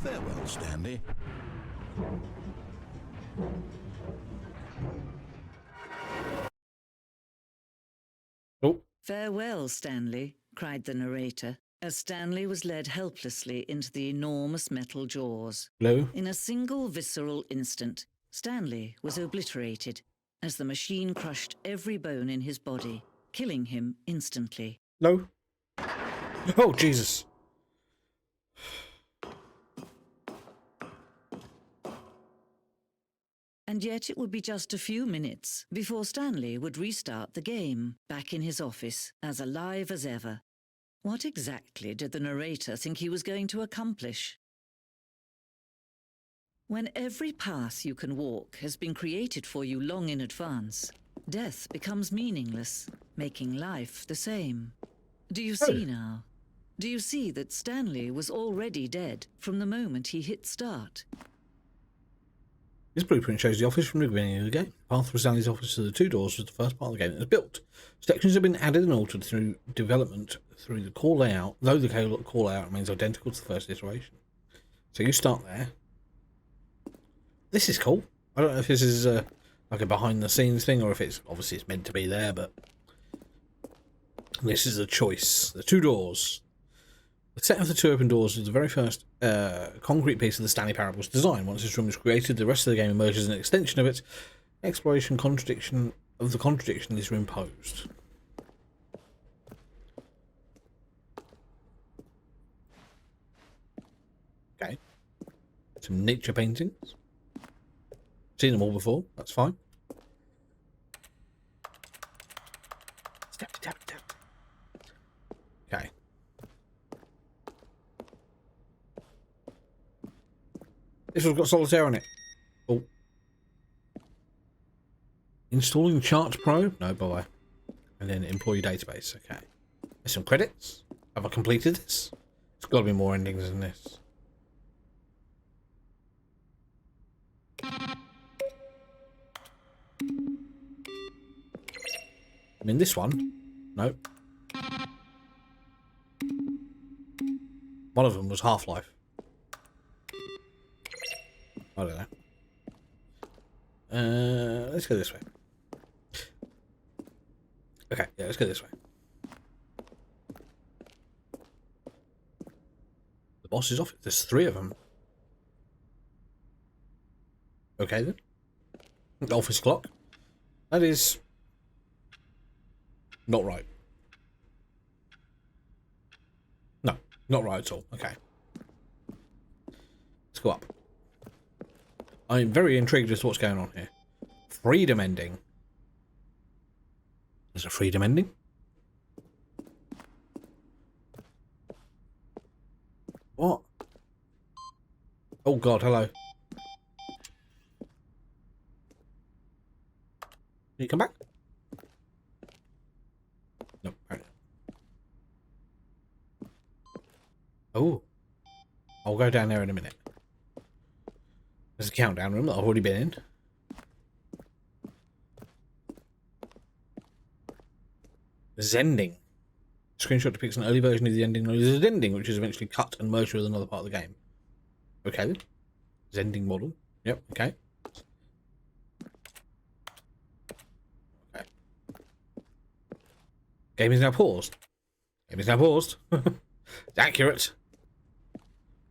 B: Farewell, Stanley.
A: Oh,
D: "Farewell, Stanley," cried the narrator, as Stanley was led helplessly into the enormous metal jaws.
A: hello.
D: In a single visceral instant, Stanley was obliterated as the machine crushed every bone in his body, killing him instantly.
A: No. Oh, Jesus.
D: And yet it would be just a few minutes before Stanley would restart the game, back in his office, as alive as ever. What exactly did the narrator think he was going to accomplish? When every path you can walk has been created for you long in advance, death becomes meaningless, making life the same. Do you see now? Do you see that Stanley was already dead from the moment he hit start?
A: This blueprint shows the office from the beginning of the game. The path from Stanley's office to the two doors was the first part of the game that was built. Sections have been added and altered through development through the core layout, though the core layout remains identical to the first iteration. So you start there. This is cool. I don't know if this is like a behind the scenes thing or if it's obviously it's meant to be there, but And this is the choice. The two doors. The set of the two open doors is the very first concrete piece of the Stanley Parable's design. Once this room is created, the rest of the game emerges as an extension of it. Exploration contradiction of the contradiction this room posed. Okay. Some nature paintings. Seen them all before, that's fine. Okay. This one's got solitaire on it. Oh. Installing Chart Pro? No, bye. And then employee database. Okay. There's some credits. Have I completed this? There's got to be more endings than this. I mean, this one. No. One of them was Half-Life. I don't know. Let's go this way. Okay, yeah, let's go this way. The boss's office. There's 3 of them. Okay then. The office clock. That is not right. No, not right at all. Okay. Let's go up. I'm very intrigued as to what's going on here. Freedom ending. There's a freedom ending. What? Oh God, hello. Can you come back? No, apparently. Oh. I'll go down there in a minute. There's a countdown room that I've already been in. There's ending. Screenshot depicts an early version of the ending. There's an ending which is eventually cut and merged with another part of the game. Okay then. Zending model. Yep, okay. Okay. Game is now paused. Game is now paused. It's accurate.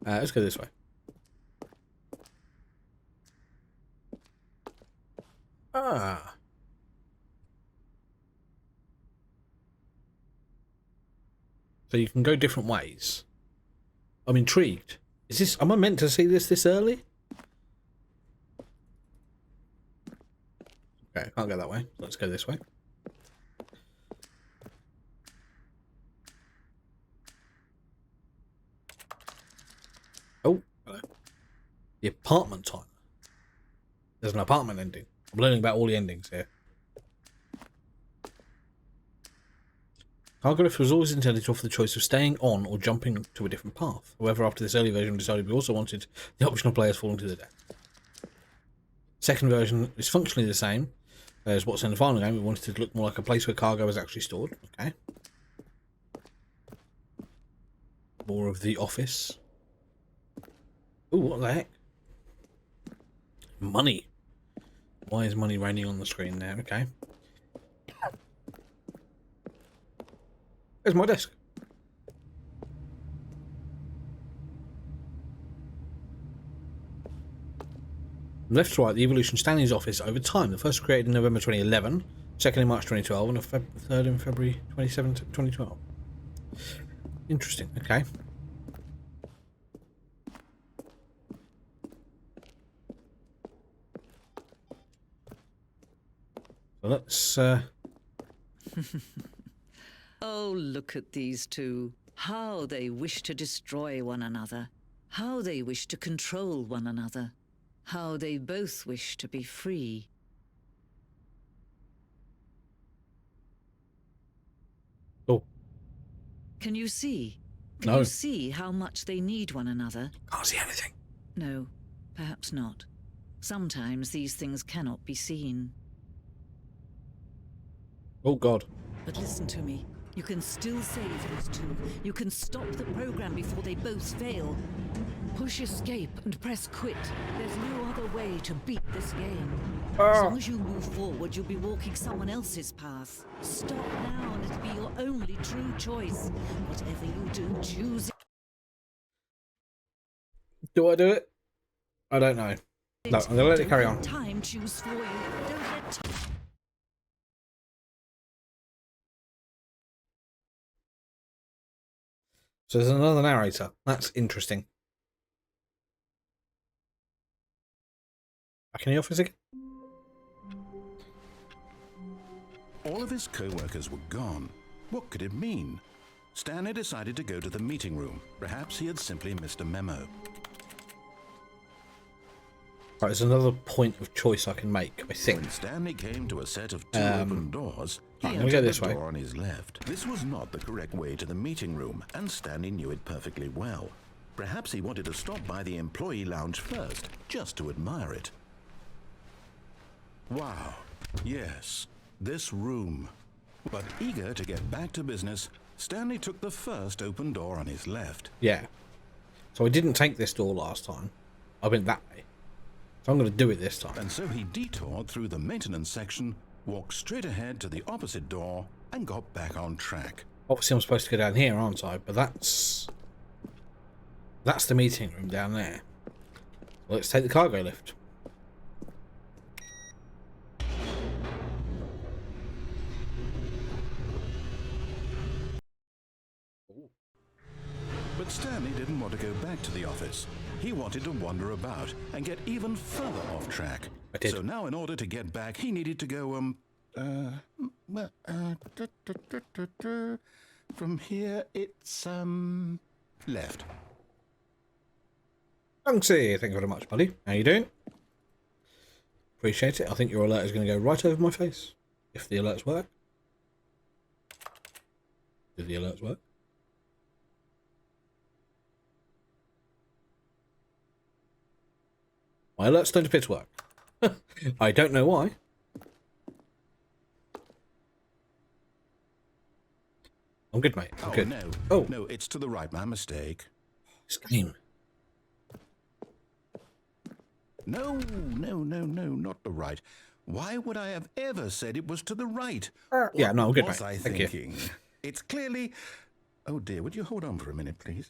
A: Let's go this way. Ah. So you can go different ways. I'm intrigued. Is this? Am I meant to see this early? Okay, I can't go that way. Let's go this way. Oh, hello. The apartment timer. There's an apartment ending. I'm learning about all the endings here. Cargriff was always intended to offer the choice of staying on or jumping to a different path. However, after this early version, we decided we also wanted the option of players falling to their death. Second version is functionally the same as what's in the final game. We wanted it to look more like a place where cargo was actually stored. Okay. More of the office. Ooh, what the heck? Money. Why is money raining on the screen there? Okay. There's my desk. Left to right, the evolution Stanley's office over time. The first created in November 2011, second in March 2012, and a third in February 2012. Interesting. Okay. So let's.
D: Oh, look at these two. How they wish to destroy one another. How they wish to control one another. How they both wish to be free.
A: Oh.
D: Can you see?
A: No.
D: Can you see how much they need one another?
A: Can't see anything.
D: No, perhaps not. Sometimes these things cannot be seen.
A: Oh God.
D: But listen to me. You can still save these two. You can stop the program before they both fail. Push escape and press quit. There's no other a way to beat this game. As long as you move forward, you'll be walking someone else's path. Stop now and it'll be your only true choice. Whatever you do, choose
A: Do I do it? I don't know. No, I'm gonna let it carry on.
D: Time choose for you. Don't let
A: So there's another narrator. That's interesting. Back in the office again?
B: All of his co-workers were gone. What could it mean? Stanley decided to go to the meeting room. Perhaps he had simply missed a memo.
A: Right, there's another point of choice I can make, I think.
B: When Stanley came to a set of two open doors, he
A: right, let me go
B: entered
A: this
B: the
A: way.
B: door on his left. This was not the correct way to the meeting room, and Stanley knew it perfectly well. Perhaps he wanted to stop by the employee lounge first, just to admire it. Wow, yes, this room. But eager to get back to business, Stanley took the first open door on his left.
A: Yeah. So I didn't take this door last time. I went that way. So I'm going to do it this time.
B: And so he detoured through the maintenance section, walked straight ahead to the opposite door, and got back on track.
A: Obviously I'm supposed to go down here, aren't I? But that's the meeting room down there. Let's take the cargo lift.
B: But Stanley didn't want to go back to the office. He wanted to wander about and get even further off track.
A: I did.
B: So now in order to get back, he needed to go, from here it's, left.
A: Thanksy, thank you very much, buddy. How you doing? Appreciate it. I think your alert is going to go right over my face. If the alerts work. Do the alerts work? My alerts don't appear to work. I don't know why. I'm good, mate. I'm good.
B: No.
A: Oh.
B: No, it's to the right. My mistake.
A: This game.
B: No, not the right. Why would I have ever said it was to the right?
A: Yeah, no, I'm good,
B: was
A: mate.
B: I
A: Thank you.
B: thinking? It's clearly... Oh dear, would you hold on for a minute, please?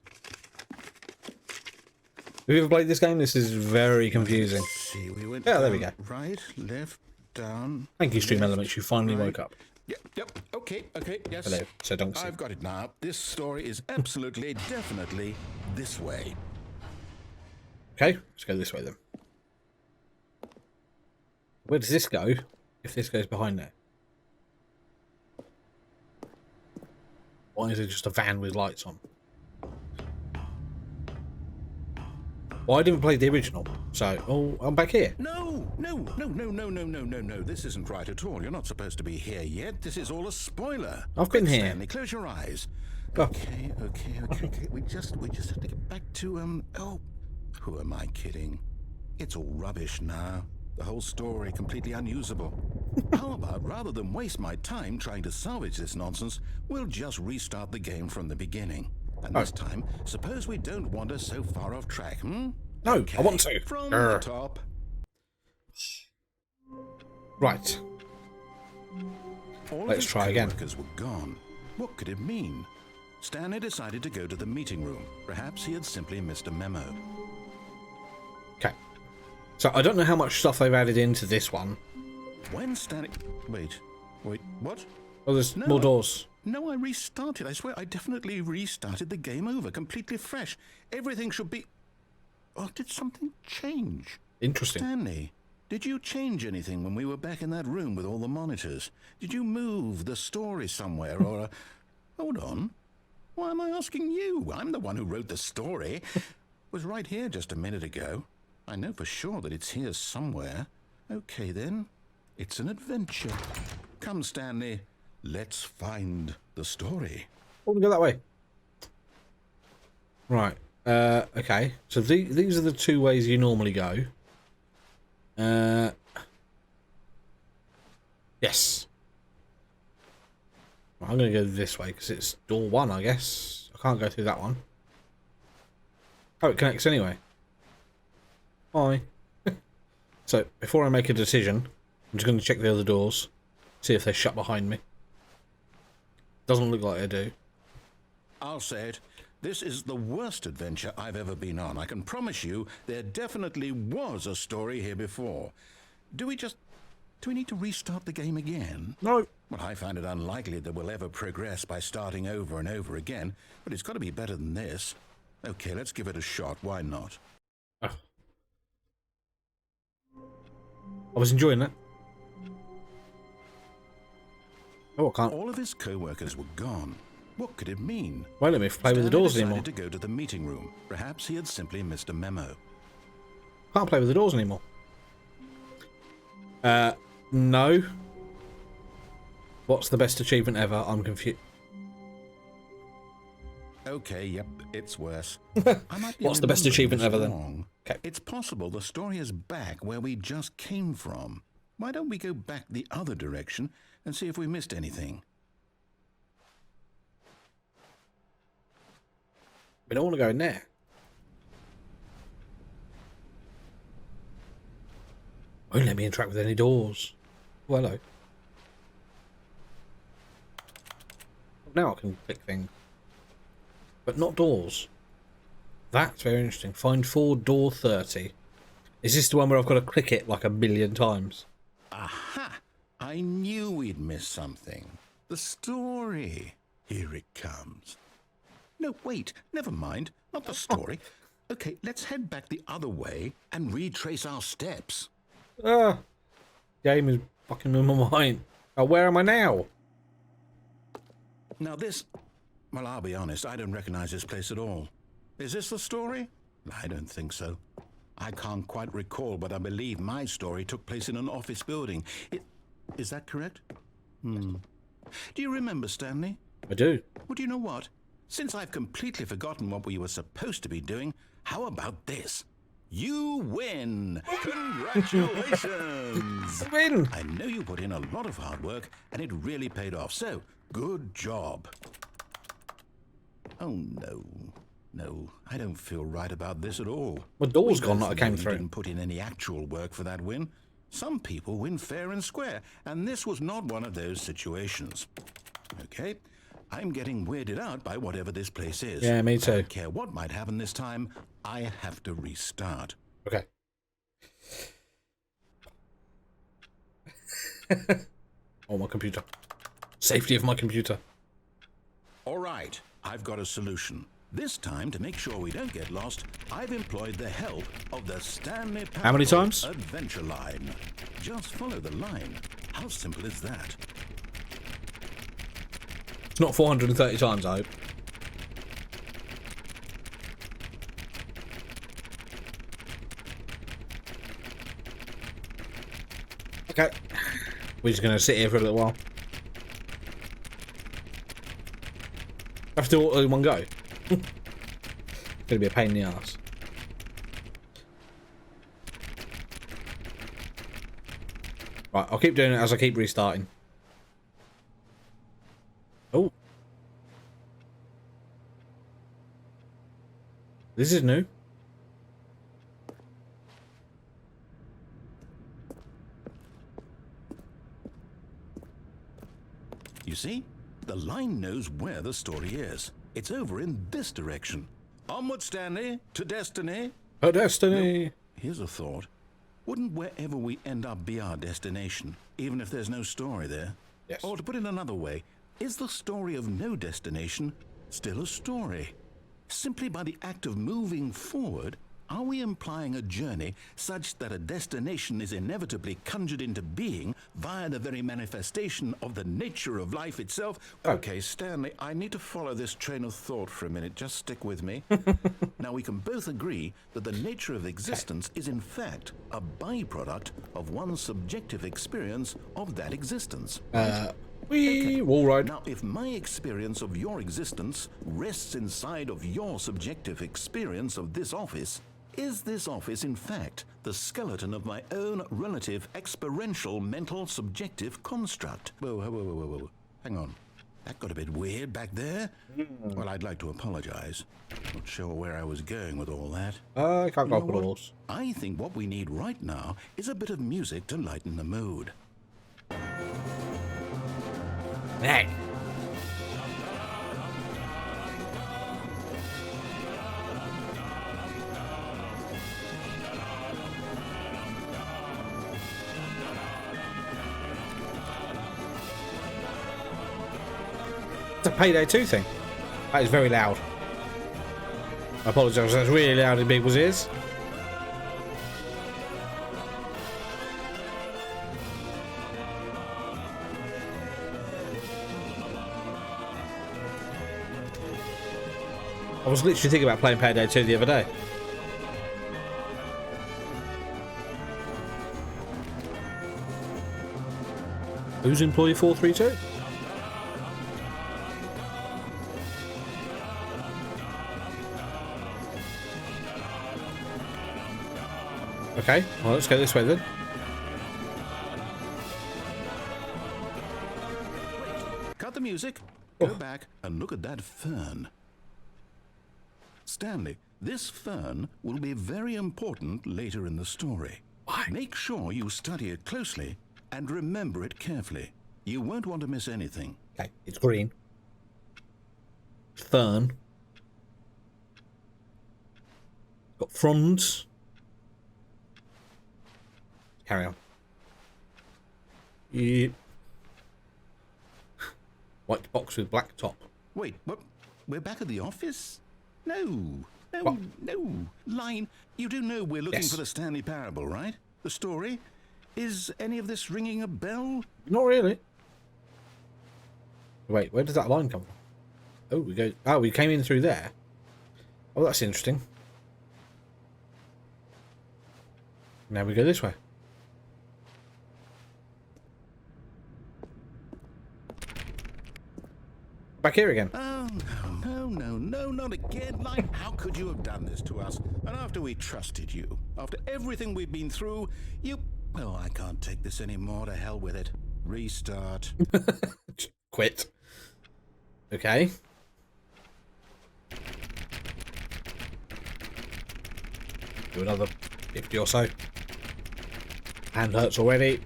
A: Have you ever played this game? This is very confusing.
B: Let's see, we went
A: Yeah, there we
B: down,
A: go.
B: Right, left, down.
A: Thank you, Stream
B: left,
A: Elements. You finally
B: right.
A: woke up.
B: Yep, okay, yes.
A: Hello, Sir Dunksy.
B: I've got it now. This story is absolutely, definitely this way.
A: Okay, let's go this way then. Where does this go if this goes behind there? Why is it just a van with lights on? Well, I didn't play the original, so... Oh, I'm back here.
B: No. This isn't right at all. You're not supposed to be here yet. This is all a spoiler.
A: I've been
B: Quick,
A: here.
B: Stanley, close your eyes.
A: Oh.
B: Okay. We just have to get back to, oh, who am I kidding? It's all rubbish now. The whole story completely unusable. How about, rather than waste my time trying to salvage this nonsense, we'll just restart the game from the beginning. And this time, suppose we don't wander so far off track,
A: No,
B: Okay,
A: I want to.
B: From the top.
A: Right.
B: All
A: Let's
B: of his
A: try again.
B: co-workers were gone. What could it mean? Stanley decided to go to the meeting room. Perhaps he had simply missed a memo.
A: Okay. So I don't know how much stuff they've added into this one.
B: When Stanley... Wait, what?
A: Oh, there's
B: No.
A: more doors.
B: No, I restarted. I swear, I definitely restarted the game over, completely fresh. Everything should be... Oh, did something change?
A: Interesting.
B: Stanley, did you change anything when we were back in that room with all the monitors? Did you move the story somewhere, or... Hold on. Why am I asking you? I'm the one who wrote the story. It was right here just a minute ago. I know for sure that it's here somewhere. Okay, then. It's an adventure. Come, Stanley. Let's find the story.
A: Oh, we go that way. Right. Okay. So these are the two ways you normally go. Yes. Well, I'm going to go this way because it's door one, I guess. I can't go through that one. Oh, it connects anyway. Hi. So, before I make a decision, I'm just going to check the other doors, see if they're shut behind me. Doesn't look like they do.
B: I'll say it. This is the worst adventure I've ever been on. I can promise you there definitely was a story here before. Do we need to restart the game again?
A: No.
B: Well, I find it unlikely that we'll ever progress by starting over and over again, but it's got to be better than this. Okay, let's give it a shot. Why not?
A: Oh. I was enjoying that. Oh, I can't.
B: All of his co-workers were gone. What could it mean?
A: Won't let me play with the doors
B: Stanley
A: anymore.
B: decided to go to the meeting room. Perhaps he had simply missed a memo.
A: Can't play with the doors anymore. No. What's the best achievement ever? I'm confused.
B: Okay, yep, it's worse.
A: What's the best achievement ever then? Okay.
B: It's possible the story is back where we just came from. Why don't we go back the other direction and see if we missed anything?
A: We don't want to go in there. Won't let me interact with any doors. Oh, hello. Now I can click things. But not doors. That's very interesting. Find 4 door 30. Is this the one where I've got to click it like a billion times?
B: Aha! I knew we'd miss something. The story. Here it comes. No, wait, never mind. Not the story. Okay, let's head back the other way and retrace our steps.
A: Ah, game is fucking in my mind. Oh, where am I now?
B: Now this... Well, I'll be honest, I don't recognize this place at all. Is this the story? I don't think so. I can't quite recall, but I believe my story took place in an office building. Is that correct? Do you remember, Stanley?
A: I do.
B: Well, do you know what? Since I've completely forgotten what we were supposed to be doing, how about this? You win! Congratulations!
A: Win!
B: I know you put in a lot of hard work, and it really paid off, so good job. Oh, no. No, I don't feel right about this at all.
A: My door's
B: We
A: gone
B: both
A: that I came
B: know you
A: through.
B: didn't put in any actual work for that win. Some people win fair and square, and this was not one of those situations. Okay, I'm getting weirded out by whatever this place is.
A: Yeah, me
B: I
A: too.
B: don't care what might happen this time, I have to restart.
A: Okay. Oh, my computer. Safety of my computer.
B: All right, I've got a solution. This time, to make sure we don't get lost, I've employed the help of the Stanley Parable
A: How many times?
B: Adventure Line. Just follow the line. How simple is that?
A: It's not 430 times, I hope. Okay. We're just going to sit here for a little while. I have to do it all in one go. It's going to be a pain in the ass. Right, I'll keep doing it as I keep restarting. Oh. This is new.
B: You see? The line knows where the story is. It's over in this direction. Onward, Stanley, to destiny.
A: A destiny.
B: Here's a thought. Wouldn't wherever we end up be our destination, even if there's no story there?
A: Yes.
B: Or to put it another way, is the story of no destination still a story? Simply by the act of moving forward, are we implying a journey such that a destination is inevitably conjured into being via the very manifestation of the nature of life itself? Okay, Stanley, I need to follow this train of thought for a minute. Just stick with me. Now, we can both agree that the nature of existence is in fact a byproduct of one's subjective experience of that existence.
A: Wall ride.
B: Now, if my experience of your existence rests inside of your subjective experience of this office, is this office, in fact, the skeleton of my own relative experiential mental subjective construct? Whoa. Hang on. That got a bit weird back there. Well, I'd like to apologize. Not sure where I was going with all that.
A: I can't go
B: You know
A: for
B: what?
A: horse.
B: I think what we need right now is a bit of music to lighten the mood.
A: Hey. It's a Payday 2 thing. That is very loud. I apologise, that's really loud in people's ears. I was literally thinking about playing Payday 2 the other day. Who's employee 432? Okay, well, let's go this way then.
B: Cut the music. Go back and look at that fern. Stanley, this fern will be very important later in the story.
A: Why?
B: Make sure you study it closely and remember it carefully. You won't want to miss anything.
A: Okay, it's green. Fern. Got fronds. Carry on. Yep. White box with black top.
B: Wait, what? We're back at the office? No. No,
A: What?
B: no. Line, you do know we're looking
A: Yes.
B: for the Stanley Parable, right? The story? Is any of this ringing a bell?
A: Not really. Wait, where does that line come from? Oh, we go. Oh, we came in through there. Oh, that's interesting. Now we go this way. Back here again.
B: Oh, no, not again. Line, how could you have done this to us? And after we trusted you, after everything we've been through, you... Oh, I can't take this anymore. To hell with it. Restart.
A: Quit. Okay. Do another 50 or so. Hand hurts already.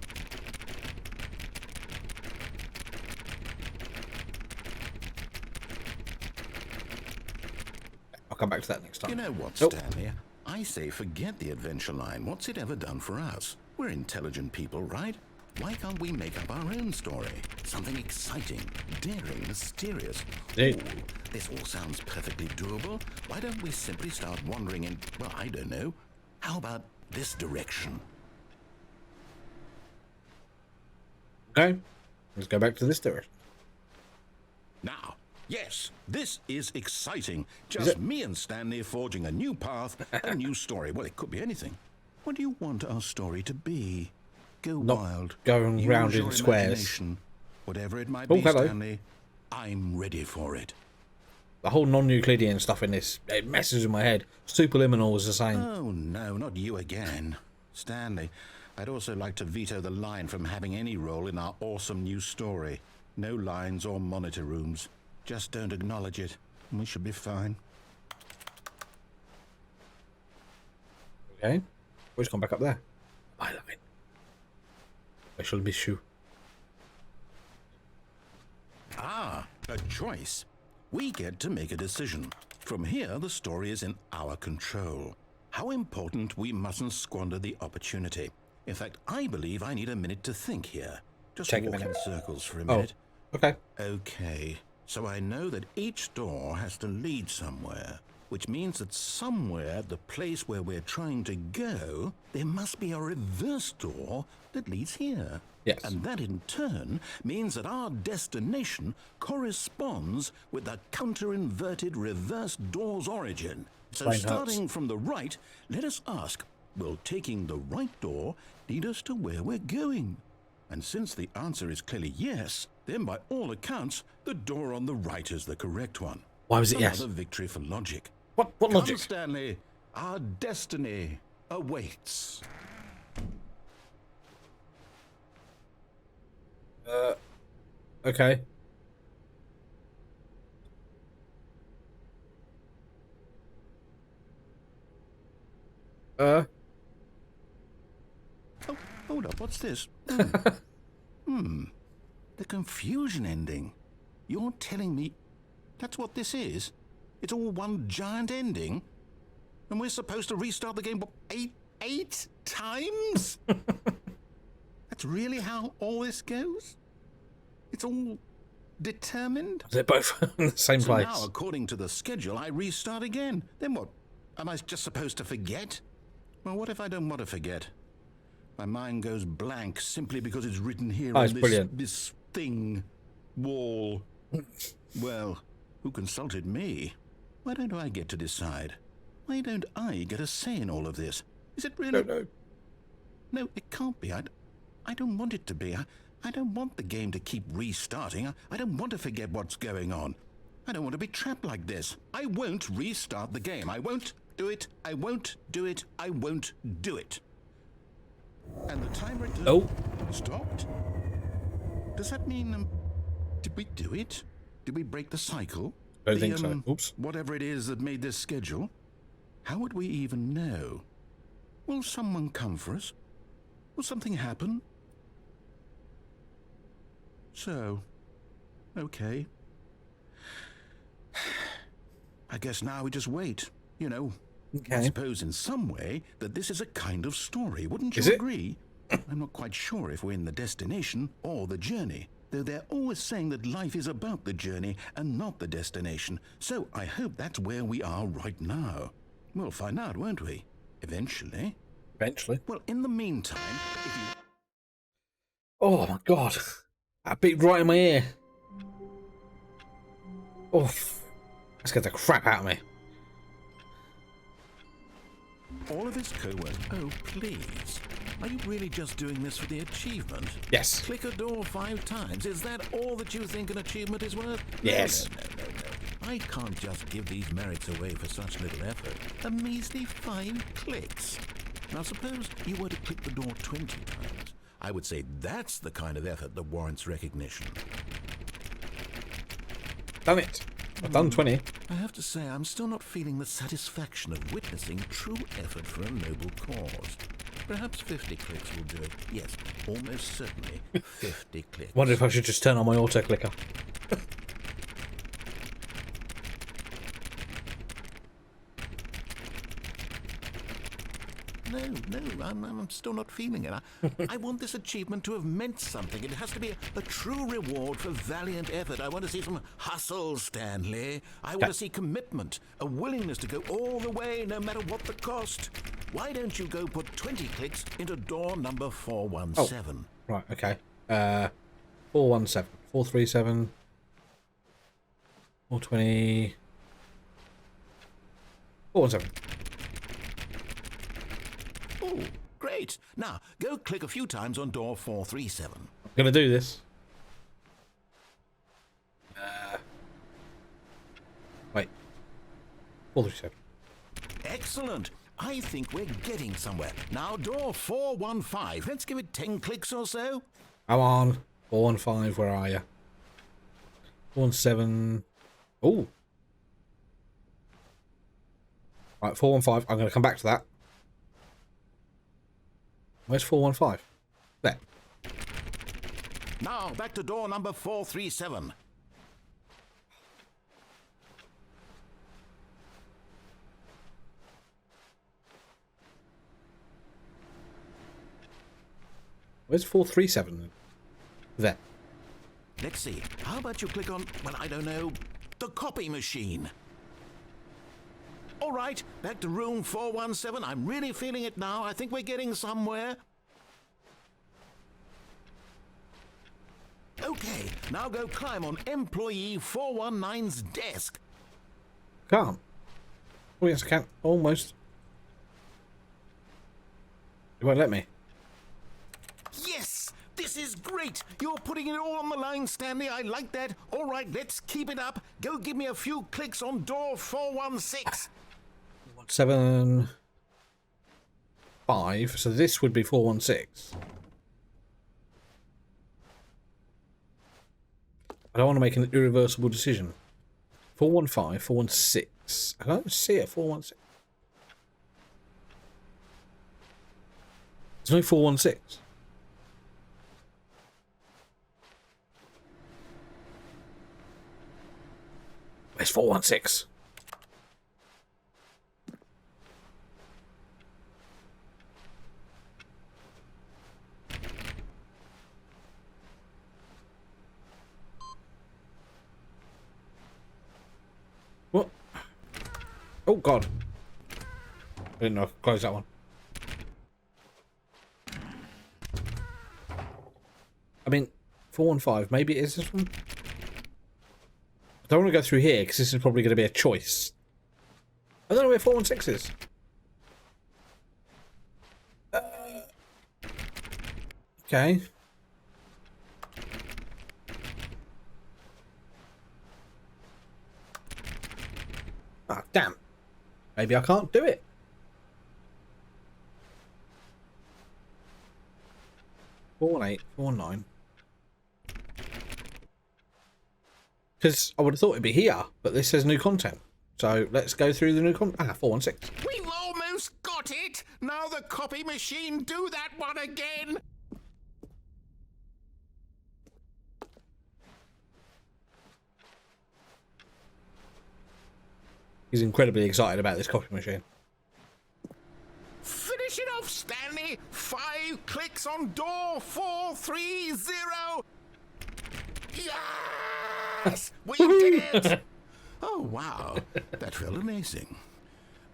A: I'll come back to that next time.
B: You know what,
A: Nope.
B: Stanley? I say forget the adventure line. What's it ever done for us? We're intelligent people, right? Why can't we make up our own story? Something exciting, daring, mysterious.
A: Indeed.
B: Ooh, this all sounds perfectly doable. Why don't we simply start wandering in, well, I don't know. How about this direction?
A: Okay. Let's go back to this direction.
B: Now, yes, this is exciting.
A: Is
B: Just
A: it?
B: me and Stanley forging a new path, a new story. Well, it could be anything. What do you want our story to be? Go
A: Not
B: wild.
A: going
B: Use
A: round
B: your
A: in squares.
B: imagination. Whatever it might
A: Oh,
B: be,
A: hello.
B: Stanley, I'm ready for it.
A: The whole non-Euclidean stuff in this, it messes with my head. Superliminal was the same.
B: Oh, no, not you again. Stanley, I'd also like to veto the line from having any role in our awesome new story. No lines or monitor rooms. Just don't acknowledge it, and we should be fine.
A: Okay. We'll just come back up there. My line. I shall miss you.
B: Ah, a choice. We get to make a decision. From here, the story is in our control. How important we mustn't squander the opportunity. In fact, I believe I need a minute to think here. Just
A: Take a
B: walk in
A: minute.
B: circles for a
A: Oh,
B: minute.
A: okay.
B: Okay, so I know that each door has to lead somewhere, which means that somewhere at the place where we're trying to go, there must be a reverse door that leads here.
A: Yes.
B: And that in turn means that our destination corresponds with the counter-inverted reverse door's origin. So
A: Brain
B: starting from the right, let us ask, will taking the right door lead us to where we're going? And since the answer is clearly yes, then by all accounts, the door on the right is the correct one.
A: Why was it yes?
B: Another victory for logic.
A: What
B: Come,
A: logic?
B: Stanley, our destiny awaits.
A: Okay.
B: Oh, hold up. What's this? The confusion ending. You're telling me that's what this is? It's all one giant ending? And we're supposed to restart the game, what, eight times? That's really how all this goes? It's all determined?
A: They're both in the same place.
B: Now, according to the schedule, I restart again. Then what? Am I just supposed to forget? Well, what if I don't want to forget? My mind goes blank simply because it's written here on this thing, wall. Well, who consulted me? Why don't I get to decide? Why don't I get a say in all of this? Is it really? No, it can't be. I don't want it to be. I don't want the game to keep restarting. I don't want to forget what's going on. I don't want to be trapped like this. I won't restart the game. I won't do it. I won't do it. I won't do it. And the timer stopped? Does that mean, did we do it? Did we break the cycle?
A: I don't think so. Oops.
B: Whatever it is that made this schedule? How would we even know? Will someone come for us? Will something happen? So, okay. I guess now we just wait, you know.
A: Okay.
B: I suppose in some way that this is a kind of story, wouldn't you
A: Is it?
B: agree? I'm not quite sure if we're in the destination or the journey, though they're always saying that life is about the journey and not the destination, so I hope that's where we are right now. We'll find out, won't we? Eventually.
A: Eventually.
B: Well, in the meantime, if you...
A: Oh my god. That beat right in my ear. Oh, that scared the crap out of me.
B: All of his co-workers... Oh, please. Are you really just doing this for the achievement?
A: Yes.
B: Click a door 5 times. Is that all that you think an achievement is worth?
A: Yes.
B: No. I can't just give these merits away for such little effort. A measly 5 clicks. Now, suppose you were to click the door 20 times. I would say that's the kind of effort that warrants recognition.
A: Done it. I've done 20.
B: I have to say, I'm still not feeling the satisfaction of witnessing true effort for a noble cause. Perhaps 50 clicks will do it. Yes, almost certainly 50 clicks.
A: Wonder if I should just turn on my auto clicker.
B: No, I'm still not feeling it. I want this achievement to have meant something. It has to be a true reward for valiant effort. I want to see some hustle, Stanley. I want to see commitment, a willingness to go all the way, no matter what the cost. Why don't you go put 20 clicks into door number 417?
A: Oh, right, okay. 417, 437, 420, 417.
B: Oh, great. Now, go click a few times on door 437.
A: I'm going to do this. Wait. 437.
B: Excellent. I think we're getting somewhere. Now, door 415. Let's give it 10 clicks or so.
A: Come on. 415, where are you? 417. Oh. Right, 415. I'm going to come back to that. Where's 415? There.
B: Now, back to door number 437.
A: Where's 437? There.
B: Let's see. How about you click on, well, I don't know, the copy machine? All right, back to room 417. I'm really feeling it now. I think we're getting somewhere. Okay, now go climb on employee 419's desk.
A: Can't. Oh, yes, I can. Almost. It won't let me.
B: Yes! This is great! You're putting it all on the line, Stanley. I like that. All right, let's keep it up. Go give me a few clicks on door 416.
A: 7, 5. So this would be 416. I don't want to make an irreversible decision. 415, 416. I don't see it. 416. There's no 416. Where's 416? What? Oh god. I didn't know. Close that one. I mean, 415. Maybe it is this one. I don't want to go through here because this is probably going to be a choice. I don't know where 416 is. Okay. Ah, damn. Maybe I can't do it. Four 8, 4 9. Because I would have thought it'd be here, but this says new content. So let's go through the new content. Ah, 416.
B: We've almost got it! Now the copy machine do that one again!
A: He's incredibly excited about this copy machine.
B: Finish it off, Stanley! 5 clicks on door 430! Yes! We did it! Oh, wow. That felt amazing.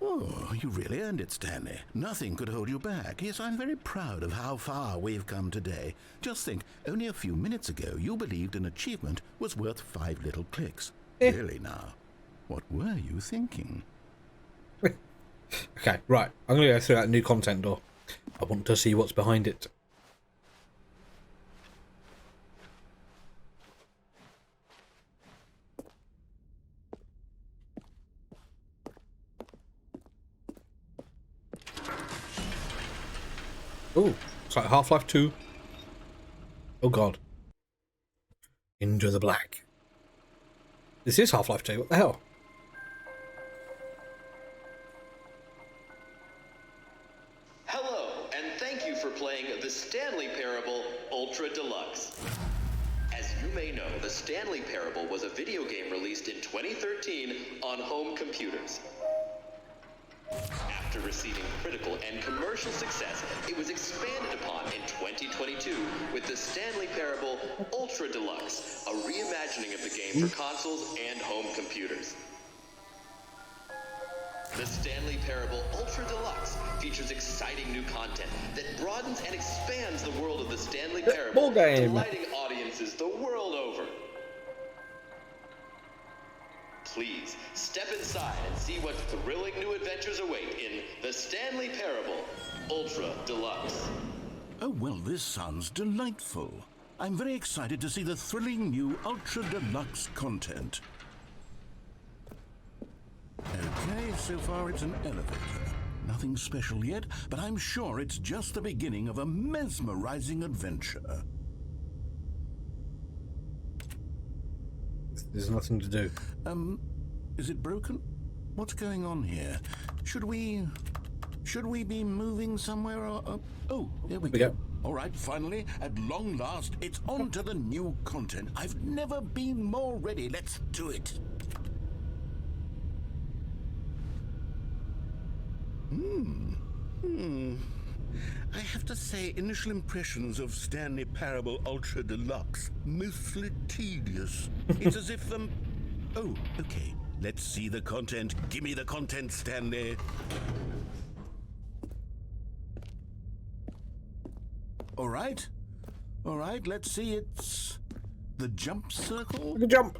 B: Oh, you really earned it, Stanley. Nothing could hold you back. Yes, I'm very proud of how far we've come today. Just think, only a few minutes ago, you believed an achievement was worth 5 little clicks. Really now? What were you thinking?
A: Okay, right. I'm going to go through that new content door. I want to see what's behind it. Oh, it's like Half-Life 2. Oh god. Into the black. This is Half-Life 2, what the hell?
E: Hello, and thank you for playing the Stanley Parable Ultra Deluxe. As you may know, the Stanley Parable was a video game released in 2013 on home computers. After receiving critical and commercial success, it was expanded upon in 2022 with the Stanley Parable Ultra Deluxe, a reimagining of the game for consoles and home computers. The Stanley Parable Ultra Deluxe features exciting new content that broadens and expands the world of the Stanley Parable, delighting audiences the world over. Please, step inside and see what thrilling new adventures await in the Stanley Parable Ultra Deluxe.
B: Oh, well, this sounds delightful. I'm very excited to see the thrilling new Ultra Deluxe content. Okay, so far it's an elevator. Nothing special yet, but I'm sure it's just the beginning of a mesmerizing adventure.
A: There's nothing to do.
B: Is it broken? What's going on here? Should we be moving somewhere or... Oh, there we go. All right, finally, at long last, it's on to the new content. I've never been more ready. Let's do it. I have to say, initial impressions of Stanley Parable Ultra Deluxe, mostly tedious. It's as if, Oh, okay. Let's see the content. Give me the content, Stanley. All right, let's see. It's the jump circle.
A: The jump.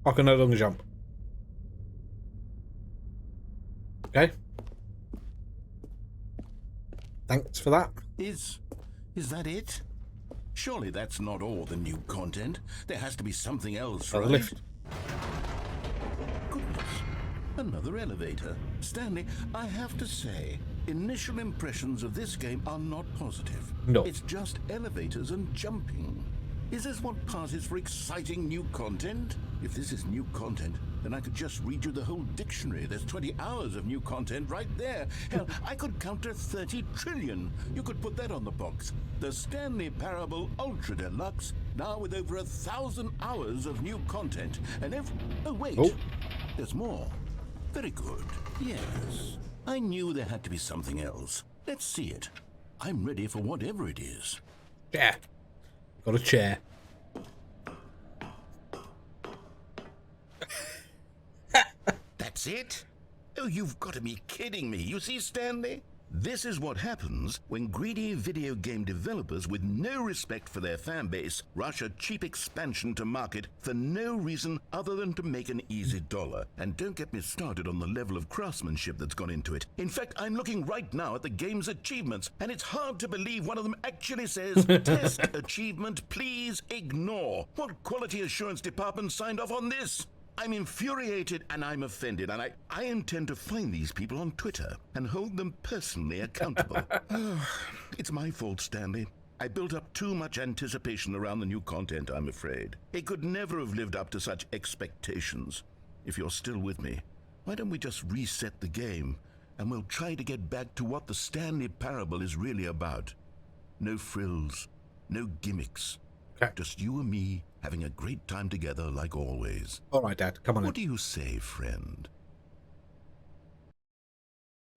A: I can no longer jump. Okay. Thanks for that.
B: Is that it? Surely that's not all the new content. There has to be something else,
A: Oh,
B: right?
A: the lift.
B: Another elevator. Stanley, I have to say, initial impressions of this game are not positive.
A: No.
B: It's just elevators and jumping. Is this what passes for exciting new content? If this is new content, then I could just read you the whole dictionary. There's 20 hours of new content right there. Hell, I could count to 30 trillion. You could put that on the box. The Stanley Parable Ultra Deluxe, now with over 1,000 hours of new content. And oh, wait.
A: Oh.
B: There's more. Very good. Yes. I knew there had to be something else. Let's see it. I'm ready for whatever it is.
A: Yeah. Got a chair.
B: That's it? Oh, you've got to be kidding me. You see, Stanley? This is what happens when greedy video game developers with no respect for their fan base rush a cheap expansion to market for no reason other than to make an easy dollar. And don't get me started on the level of craftsmanship that's gone into it. In fact, I'm looking right now at the game's achievements, and it's hard to believe one of them actually says, test achievement, please ignore. What quality assurance department signed off on this? I'm infuriated and I'm offended, and I intend to find these people on Twitter and hold them personally accountable. It's my fault, Stanley. I built up too much anticipation around the new content, I'm afraid. It could never have lived up to such expectations. If you're still with me, why don't we just reset the game and we'll try to get back to what the Stanley Parable is really about. No frills, no gimmicks.
A: Okay.
B: Just you and me having a great time together like always.
A: All right, Dad. Come on in.
B: What do you say, friend?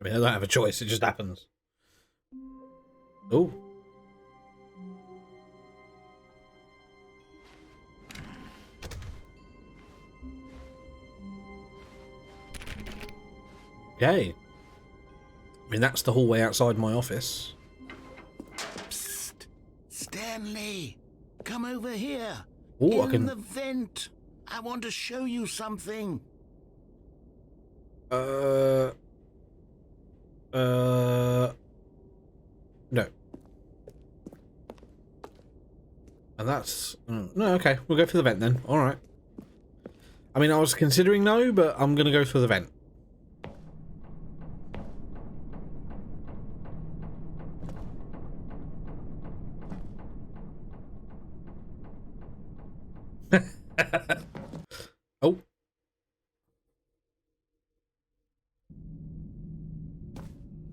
A: I mean, I don't have a choice. It just happens. Oh. Yay. I mean, that's the hallway outside my office.
B: Psst. Stanley, come over here.
A: Oh, I
B: In
A: can...
B: the vent. I want to show you something.
A: No. And that's... No, okay. We'll go for the vent then. Alright. I mean, I was considering no, but I'm going to go for the vent. Oh.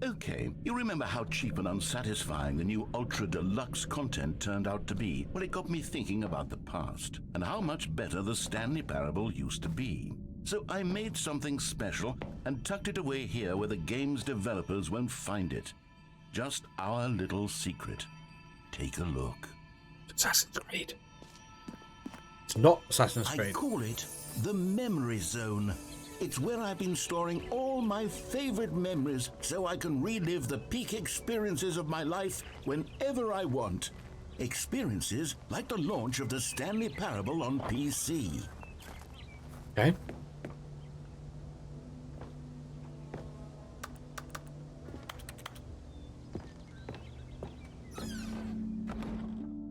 B: Okay, you remember how cheap and unsatisfying the new Ultra Deluxe content turned out to be? Well, it got me thinking about the past and how much better the Stanley Parable used to be. So I made something special and tucked it away here where the game's developers won't find it. Just our little secret. Take a look.
A: Assassin's Creed. It's not Assassin's
B: I
A: Creed.
B: call it the Memory Zone. It's where I've been storing all my favorite memories so I can relive the peak experiences of my life whenever I want. Experiences like the launch of the Stanley Parable on PC.
A: Okay.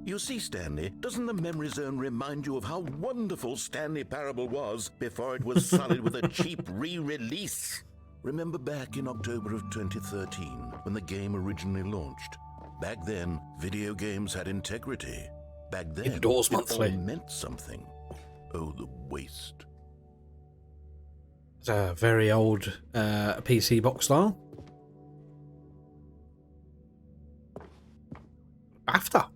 B: You see, Stanley, doesn't the Memory Zone remind you of how wonderful Stanley Parable was before it was sullied with a cheap re-release? Remember back in October of 2013, when the game originally launched? Back then, video games had integrity. Back then,
A: Indoors
B: it all
A: monthly.
B: meant something. Oh, the waste.
A: It's a very old PC box style. BAFTA.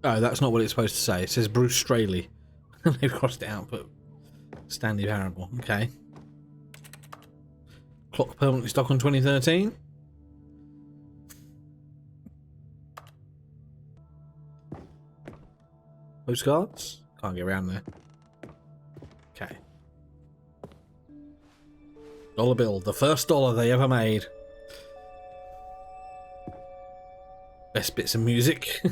A: Oh, that's not what it's supposed to say. It says Bruce Straley. They've crossed it out, but Stanley Parable. Okay. Clock permanently stock on 2013. Postcards? Can't get around there. Okay. Dollar bill. The first dollar they ever made. Best bits of music.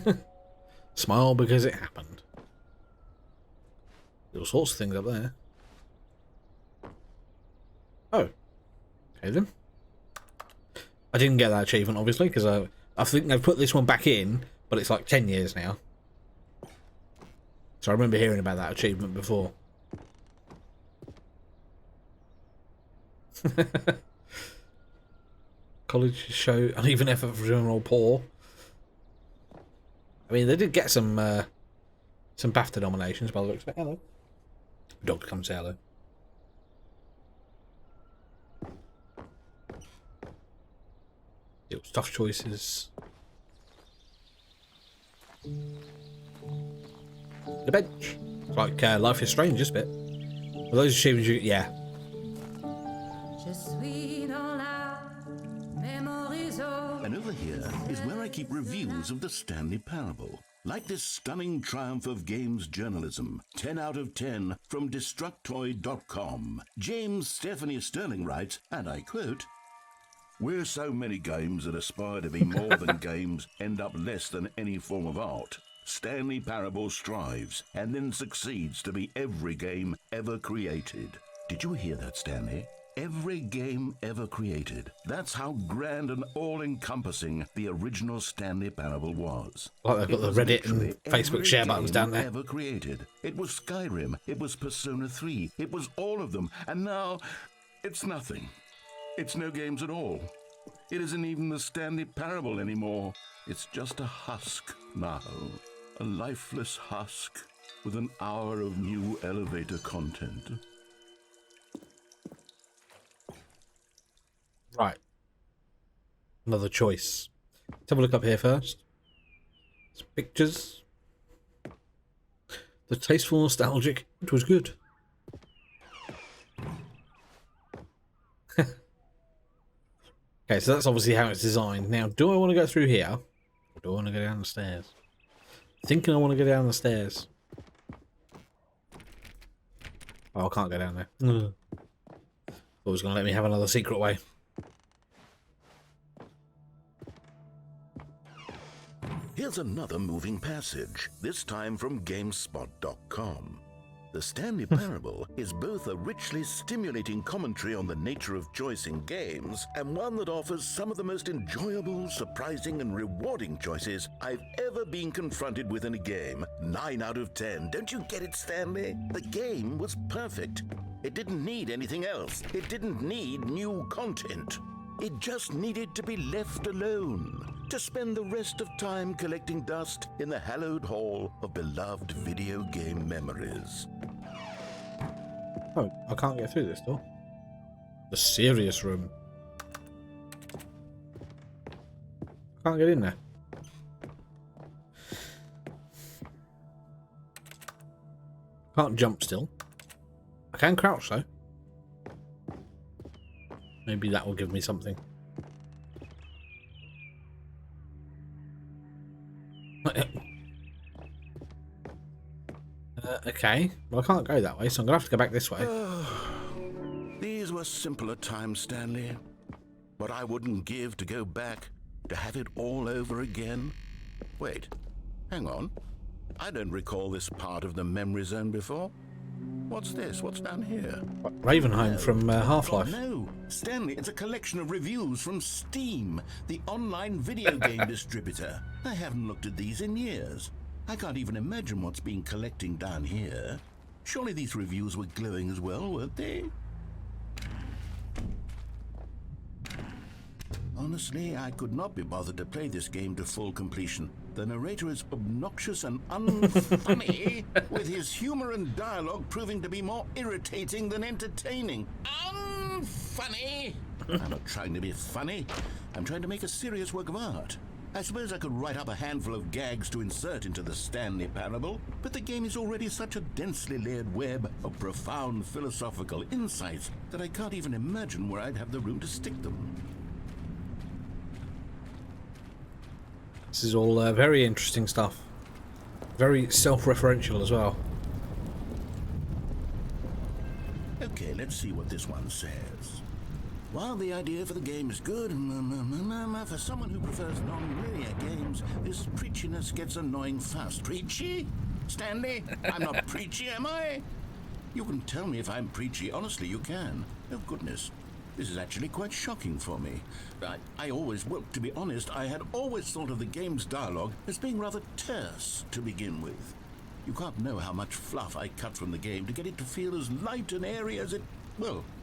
A: Smile because it happened. All sorts of things up there. Oh. Okay then. I didn't get that achievement, obviously, because I think they've put this one back in, but it's like 10 years now. So I remember hearing about that achievement before. College show uneven effort for general poor. I mean, they did get some BAFTA nominations by the looks of it. Hello. Doctor comes to hello. Tough choices. The bench. It's like Life is Strange, this bit. Are those achievements you... Yeah.
B: And over here is where I keep reviews of the Stanley Parable. Like this stunning triumph of games journalism, 10 out of 10 from Destructoid.com. James Stephanie Sterling writes, and I quote, "Where so many games that aspire to be more than games end up less than any form of art, Stanley Parable strives and then succeeds to be every game ever created." Did you hear that, Stanley? Every game ever created. That's how grand and all-encompassing the original Stanley Parable was.
A: Like they've got the Reddit and Facebook share buttons down there.
B: Ever created. It was Skyrim. It was Persona 3. It was all of them. And now, it's nothing. It's no games at all. It isn't even the Stanley Parable anymore. It's just a husk now. A lifeless husk with an hour of new elevator content.
A: Right. Another choice. Let's have a look up here first. Some pictures. The tasteful nostalgic. It was good. Okay, so that's obviously how it's designed. Now, do I want to go through here? Or do I want to go down the stairs? Thinking I want to go down the stairs. Oh, I can't go down there. Thought it was going to let me have another secret way.
B: Here's another moving passage, this time from GameSpot.com. The Stanley Parable is both a richly stimulating commentary on the nature of choice in games and one that offers some of the most enjoyable, surprising, and rewarding choices I've ever been confronted with in a game. 9 out of 10. Don't you get it, Stanley? The game was perfect. It didn't need anything else. It didn't need new content. It just needed to be left alone, to spend the rest of time collecting dust in the hallowed hall of beloved video game memories.
A: Oh, I can't get through this door. The serious room. I can't get in there. Can't jump still. I can crouch though. Maybe that will give me something. Okay, well I can't go that way, so I'm gonna have to go back this way.
B: These were simpler times, Stanley. What I wouldn't give to go back, to have it all over again. Wait, hang on. I don't recall this part of the memory zone before. What's this? What's down here?
A: Ravenheim from Half-Life.
B: Oh, no, Stanley, it's a collection of reviews from Steam, the online video game distributor. I haven't looked at these in years. I can't even imagine what's been collecting down here. Surely these reviews were glowing as well, weren't they? Honestly, I could not be bothered to play this game to full completion. The narrator is obnoxious and unfunny, with his humor and dialogue proving to be more irritating than entertaining. Unfunny! I'm not trying to be funny. I'm trying to make a serious work of art. I suppose I could write up a handful of gags to insert into the Stanley Parable, but the game is already such a densely layered web of profound philosophical insights that I can't even imagine where I'd have the room to stick them.
A: This is all very interesting stuff. Very self-referential as well.
B: Okay, let's see what this one says. While the idea for the game is good, for someone who prefers non-linear games, this preachiness gets annoying fast. Preachy? Stanley? I'm not preachy, am I? You can tell me if I'm preachy. Honestly, you can. Oh, goodness. This is actually quite shocking for me. Well, to be honest, I had always thought of the game's dialogue as being rather terse to begin with. You can't know how much fluff I cut from the game to get it to feel as light and airy as it, well,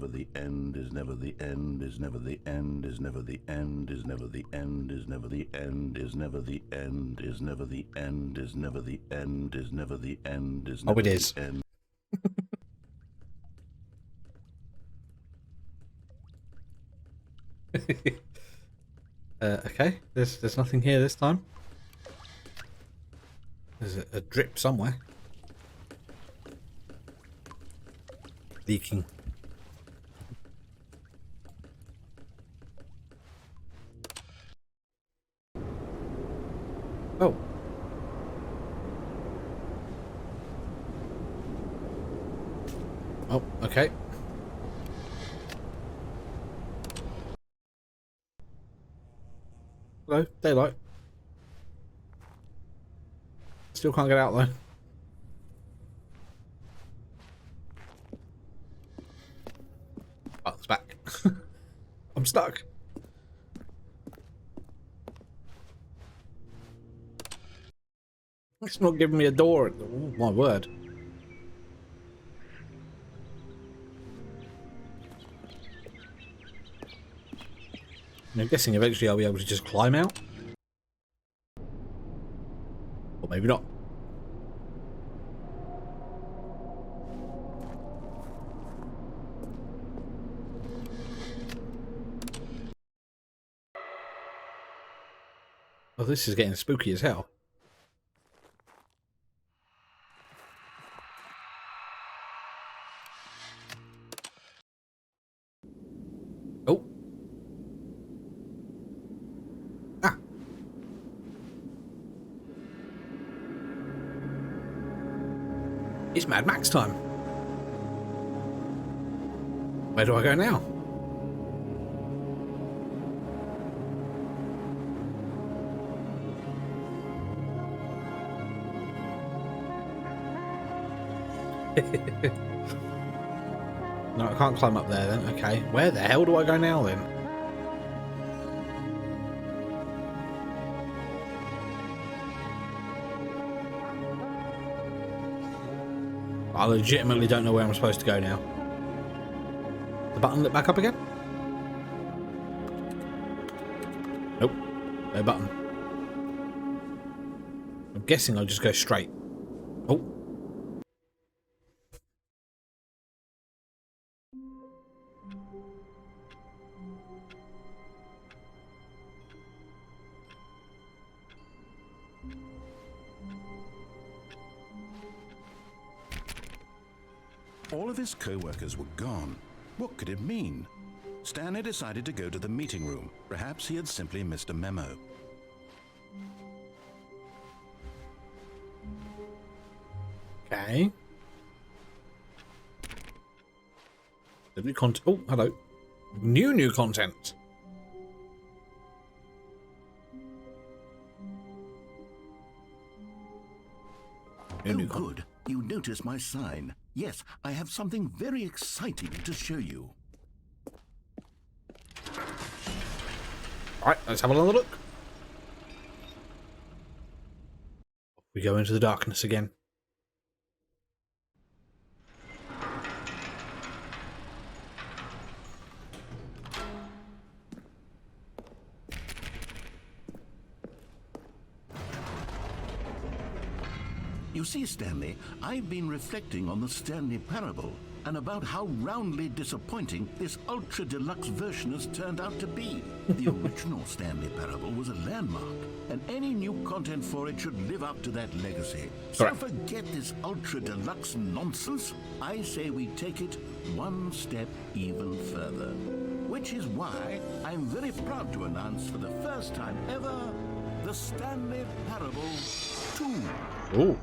B: never the end, is never the end, is never the end, is never the end, is never the end, is never the end, is never the end, is never the end, is never the end, is never the end, is never
A: Oh, it is.
B: the end.
A: Okay, there's nothing here this time. There's a drip somewhere. Leaking. Oh. Oh, okay. Hello, daylight. Still can't get out though. Oh, it's back. I'm stuck. It's not giving me a door. Oh, my word. I'm guessing eventually I'll be able to just climb out. Or maybe not. Oh, this is getting spooky as hell. Oh. Ah. It's Mad Max time. Where do I go now? No, I can't climb up there then. Okay. Where the hell do I go now then? I legitimately don't know where I'm supposed to go now. The button lit back up again? Nope. No button. I'm guessing I'll just go straight. Oh.
B: All of his co-workers were gone. What could it mean? Stanley decided to go to the meeting room. Perhaps he had simply missed a memo.
A: Okay. New content. Oh, hello. New content.
B: Oh, good. You notice my sign. Yes, I have something very exciting to show you.
A: Alright, let's have another look. We go into the darkness again.
B: You see, Stanley, I've been reflecting on the Stanley Parable and about how roundly disappointing this ultra deluxe version has turned out to be. The original Stanley Parable was a landmark, and any new content for it should live up to that legacy. So
A: Correct.
B: forget this ultra deluxe nonsense. I say we take it one step even further. Which is why I'm very proud to announce for the first time ever, the Stanley Parable 2.
A: Ooh.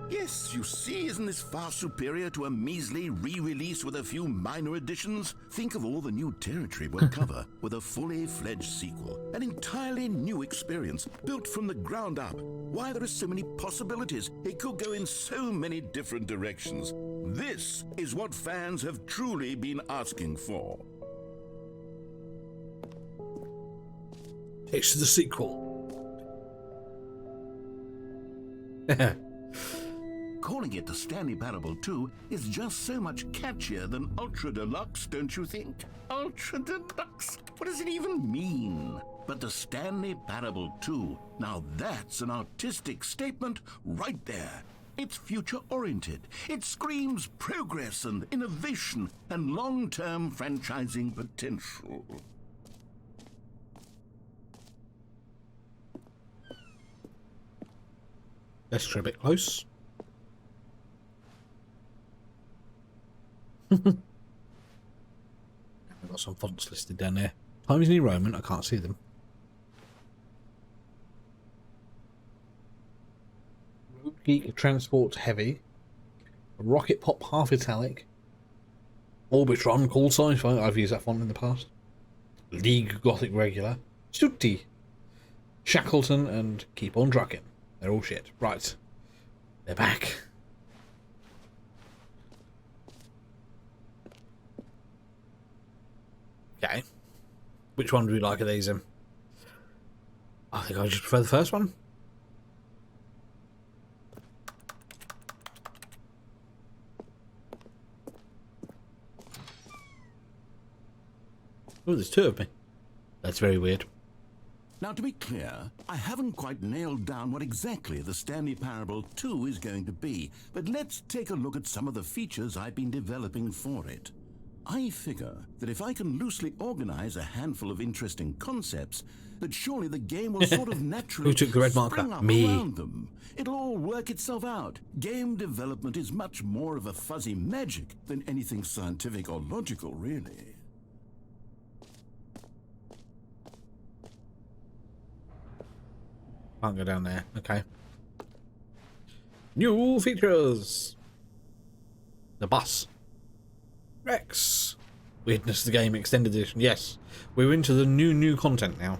B: Yes, you see, isn't this far superior to a measly re-release with a few minor additions? Think of all the new territory we'll cover with a fully fledged sequel. An entirely new experience, built from the ground up. Why, there are so many possibilities. It could go in so many different directions. This is what fans have truly been asking for.
A: It's the sequel.
B: calling it the Stanley Parable 2 is just so much catchier than Ultra Deluxe, don't you think? Ultra Deluxe? What does it even mean? But the Stanley Parable 2, now that's an artistic statement right there. It's future-oriented. It screams progress and innovation and long-term franchising potential.
A: Let's try a bit close. I've got some fonts listed down there. Times New Roman, I can't see them. Road Geek Transport Heavy. Rocket Pop Half Italic. Orbitron Call Sci-Fi, I've used that font in the past. League Gothic Regular. Stutti. Shackleton and Keep On Trucking. They're all shit. Right. They're back. Okay. Which one do we like of these? I think I just prefer the first one. Oh, there's two of me. That's very weird.
B: Now, to be clear, I haven't quite nailed down what exactly the Stanley Parable 2 is going to be, but let's take a look at some of the features I've been developing for it. I figure that if I can loosely organize a handful of interesting concepts, that surely the game will sort of naturally
A: Who took the red marker?
B: spring up
A: Me.
B: around them. It'll all work itself out. Game development is much more of a fuzzy magic than anything scientific or logical, really.
A: Can't go down there. Okay. New features. The bus. Rex. Weirdness of the Game Extended Edition. Yes. We're into the new content now.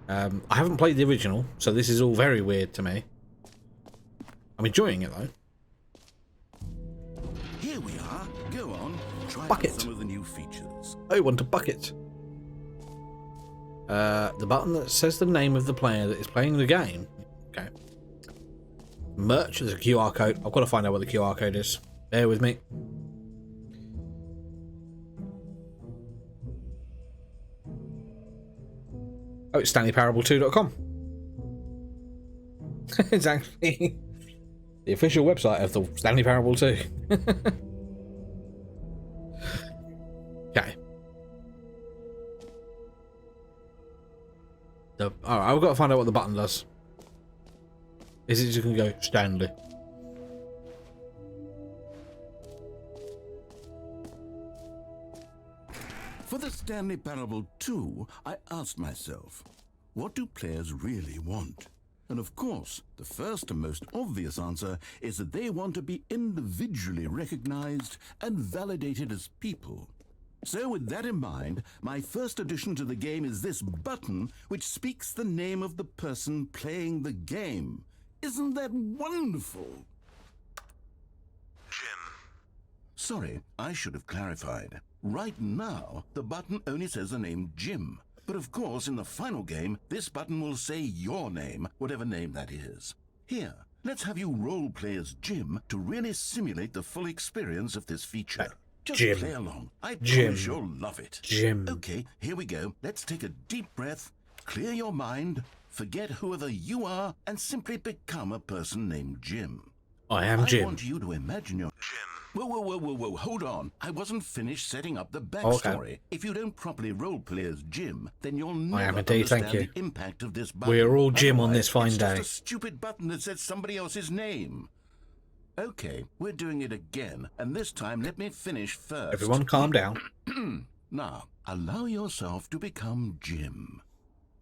A: I haven't played the original, so this is all very weird to me. I'm enjoying it though.
B: Here we are. Go on. Try
A: Bucket.
B: out some of the new features.
A: I want a bucket. The button that says the name of the player that is playing the game. Okay. Merch, there's a QR code. I've got to find out what the QR code is. Bear with me. Oh, it's StanleyParable2.com. It's actually the official website of the Stanley Parable 2. Okay. Alright, I've got to find out what the button does. Is it just going to go Stanley?
B: For the Stanley Parable 2, I asked myself, what do players really want? And of course, the first and most obvious answer is that they want to be individually recognized and validated as people. So with that in mind, my first addition to the game is this button which speaks the name of the person playing the game. Isn't that wonderful?
F: Jim.
B: Sorry, I should have clarified. Right now, the button only says the name Jim. But of course, in the final game, this button will say your name, whatever name that is. Here, let's have you role-play as Jim to really simulate the full experience of this feature. Just
A: Jim.
B: play along. I
A: Jim.
B: promise you'll love it.
A: Jim.
B: Okay, here we go. Let's take a deep breath, clear your mind, forget whoever you are, and simply become a person named Jim.
A: I am
B: I
A: Jim.
B: want you to imagine your...
F: Jim.
B: Whoa, hold on. I wasn't finished setting up the backstory.
A: Okay.
B: If you don't properly roleplay as Jim, then you'll never
A: am indeed, thank
B: understand
A: you.
B: the impact of this button.
A: We're all Jim on
B: Otherwise,
A: this fine
B: it's
A: day.
B: just a stupid button that says somebody else's name. Okay, we're doing it again, and this time let me finish first.
A: Everyone calm down.
B: Now, allow yourself to become Jim.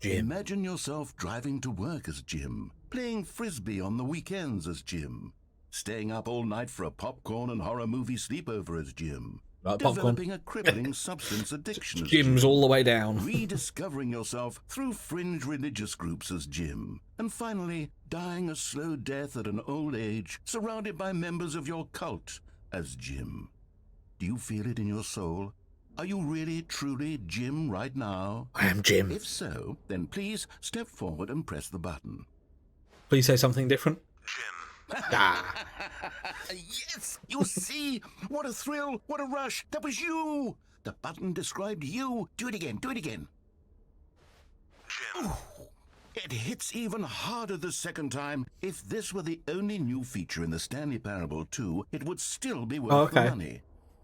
A: Jim.
B: Imagine yourself driving to work as Jim, playing frisbee on the weekends as Jim, staying up all night for a popcorn and horror movie sleepover as Jim,
A: Like popcorn.
B: developing a crippling substance addiction as
A: Jim's
B: Jim,
A: all the way down.
B: rediscovering yourself through fringe religious groups as Jim, and finally dying a slow death at an old age, surrounded by members of your cult as Jim. Do you feel it in your soul? Are you really, truly Jim right now?
A: I am Jim.
B: If so, then please step forward and press the button.
A: Please say something different.
F: Jim.
A: Ah.
B: Yes, you see? What a thrill, what a rush. That was you. The button described you. Do it again, do it again. Ooh, it hits even harder the second time. If this were the only new feature in the Stanley Parable 2, it would still be worth the money.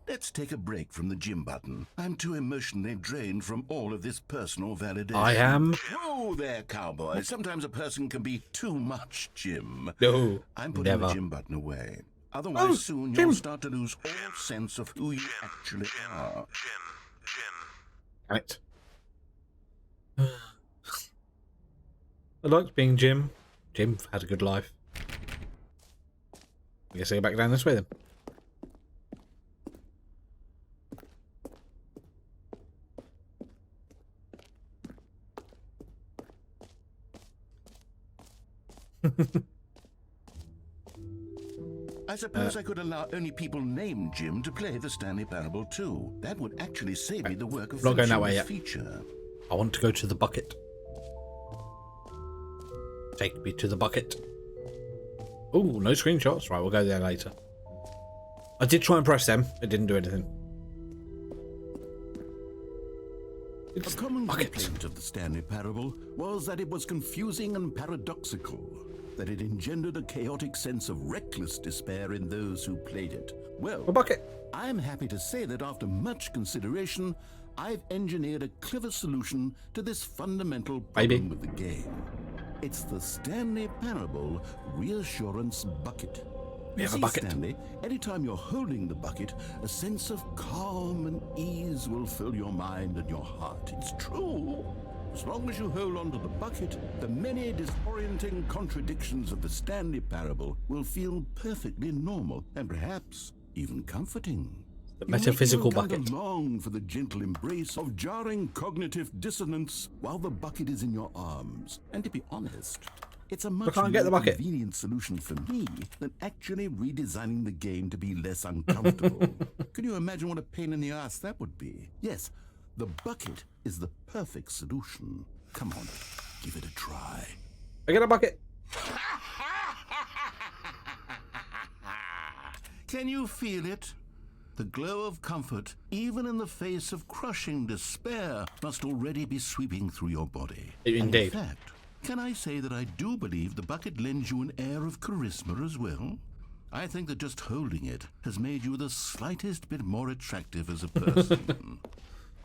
B: Let's take a break from the gym button. I'm too emotionally drained from all of this personal validation.
A: I am.
B: Whoa there, cowboy. Sometimes a person can be too much, Jim.
A: No,
B: I'm putting
A: never.
B: the gym button away. Otherwise, soon you'll start to lose all sense of who you actually are.
A: Damn it. I liked being Jim. Jim had a good life. I guess I go back down this way then.
B: I suppose I could allow only people named Jim to play the Stanley Parable 2. That would actually save me the work of
A: Not going that
B: finishing
A: way
B: this
A: yet.
B: feature.
A: I want to go to the bucket. Take me to the bucket. Oh, no screenshots. Right, we'll go there later. I did try and press them. It didn't do anything. It's
B: A common
A: bucket.
B: complaint of the Stanley Parable was that it was confusing and paradoxical, that it engendered a chaotic sense of reckless despair in those who played it. Well,
A: A bucket.
B: I'm happy to say that after much consideration, I've engineered a clever solution to this fundamental problem with the game. It's the Stanley Parable Reassurance Bucket.
A: We have a
B: See,
A: bucket.
B: Stanley, anytime you're holding the bucket, a sense of calm and ease will fill your mind and your heart. It's true. As long as you hold on to the bucket, the many disorienting contradictions of the Stanley Parable will feel perfectly normal and perhaps even comforting.
A: The metaphysical bucket.
B: You long for the gentle embrace of jarring cognitive dissonance while the bucket is in your arms. And to be honest, it's a much
A: can't get the
B: more
A: bucket.
B: convenient solution for me than actually redesigning the game to be less uncomfortable. Can you imagine what a pain in the ass that would be? Yes, the bucket is the perfect solution. Come on, give it a try.
A: I get a bucket.
B: Can you feel it? The glow of comfort, even in the face of crushing despair, must already be sweeping through your body.
A: Indeed.
B: In fact, can I say that I do believe the bucket lends you an air of charisma as well? I think that just holding it has made you the slightest bit more attractive as a person.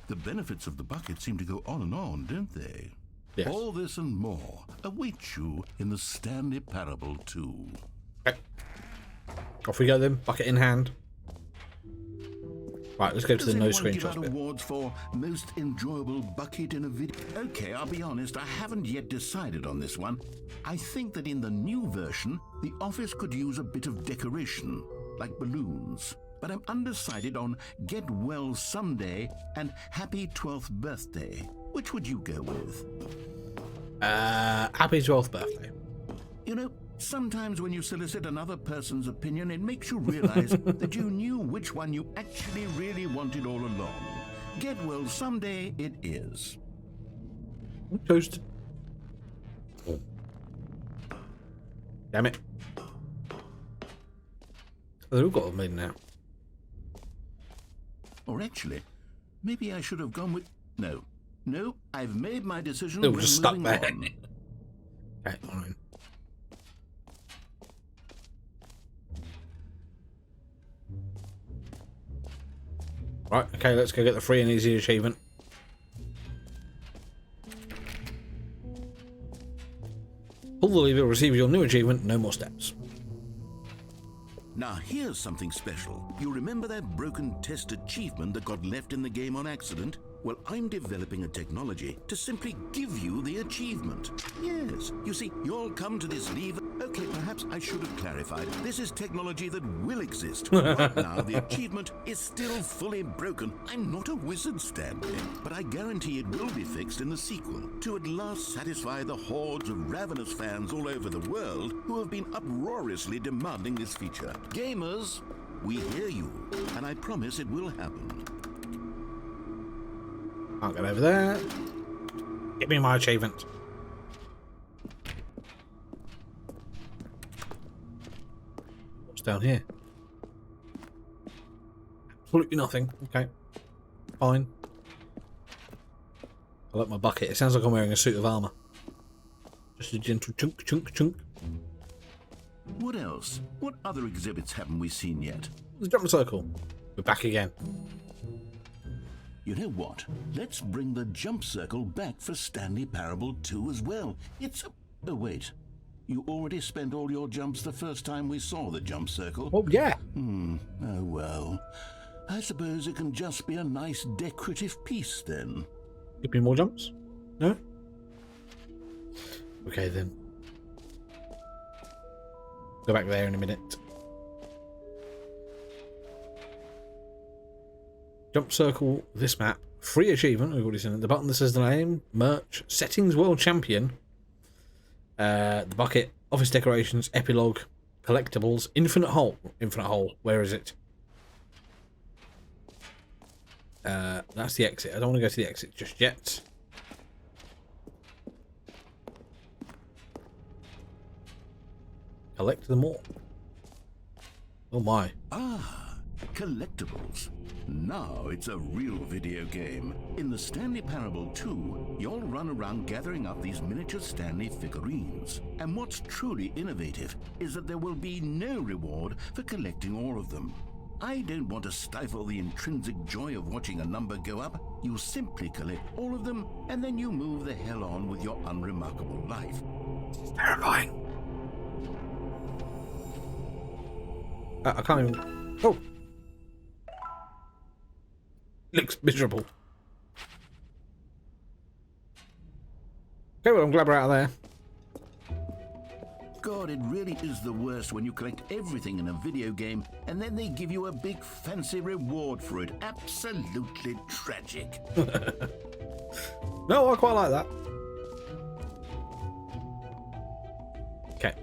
B: The benefits of the bucket seem to go on, don't they?
A: Yes.
B: All this and more await you in the Stanley Parable 2.
A: Okay. Off we go then, bucket in hand. Right, let's go to
B: Does
A: the no
B: anyone give
A: screenshots
B: out
A: bit.
B: awards for most enjoyable bucket in a video? Okay, I'll be honest, I haven't yet decided on this one. I think that in the new version, the office could use a bit of decoration, like balloons. But I'm undecided on Get Well Someday and Happy 12th Birthday. Which would you go with?
A: Happy 12th birthday.
B: You know, sometimes when you solicit another person's opinion, it makes you realize that you knew which one you actually really wanted all along. Get Well Someday it is.
A: Toast. Damn it. They've all got them in now.
B: Or actually, maybe I should have gone with... No, I've made my decision.
A: They were
B: We're
A: just stuck
B: moving
A: there.
B: on.
A: Okay, fine. Right, okay, let's go get the free and easy achievement. Pull the lever, receive your new achievement, no more steps.
B: Now here's something special. You remember that broken test achievement that got left in the game on accident? Well, I'm developing a technology to simply give you the achievement. Yes, you see, you'll come to this lever. Okay, perhaps I should have clarified. This is technology that will exist. Right now, the achievement is still fully broken. I'm not a wizard, Stanley, but I guarantee it will be fixed in the sequel to at last satisfy the hordes of ravenous fans all over the world who have been uproariously demanding this feature. Gamers, we hear you, and I promise it will happen.
A: Can't get over there. Give me my achievement. down here? Absolutely nothing. Okay. Fine. I like my bucket. It sounds like I'm wearing a suit of armour. Just a gentle chunk, chunk, chunk.
C: What else? What other exhibits haven't we seen yet?
A: The jump circle. We're back again.
C: You know what? Let's bring the jump circle back for Stanley Parable 2 as well. It's a... Oh, wait. You already spent all your jumps the first time we saw the jump circle?
A: Oh, yeah.
C: Oh, well. I suppose it can just be a nice decorative piece, then.
A: Give me more jumps? No? Okay, then. Go back there in a minute. Jump circle, this map. Free achievement, we've already seen it. The button that says the name, merch, settings world champion. The bucket, office decorations, epilogue, collectibles, infinite hole. Infinite hole, where is it? That's the exit. I don't want to go to the exit just yet. Collect them all. Oh my.
C: Ah, collectibles. Now it's a real video game. In the Stanley Parable 2, you'll run around gathering up these miniature Stanley figurines. And what's truly innovative is that there will be no reward for collecting all of them. I don't want to stifle the intrinsic joy of watching a number go up. You simply collect all of them, and then you move the hell on with your unremarkable life.
A: It's terrifying. I can't even... Oh! Looks miserable. Okay, well, I'm glad we're out of there.
C: God, it really is the worst when you collect everything in a video game and then they give you a big fancy reward for it. Absolutely tragic.
A: No, I quite like that. Okay.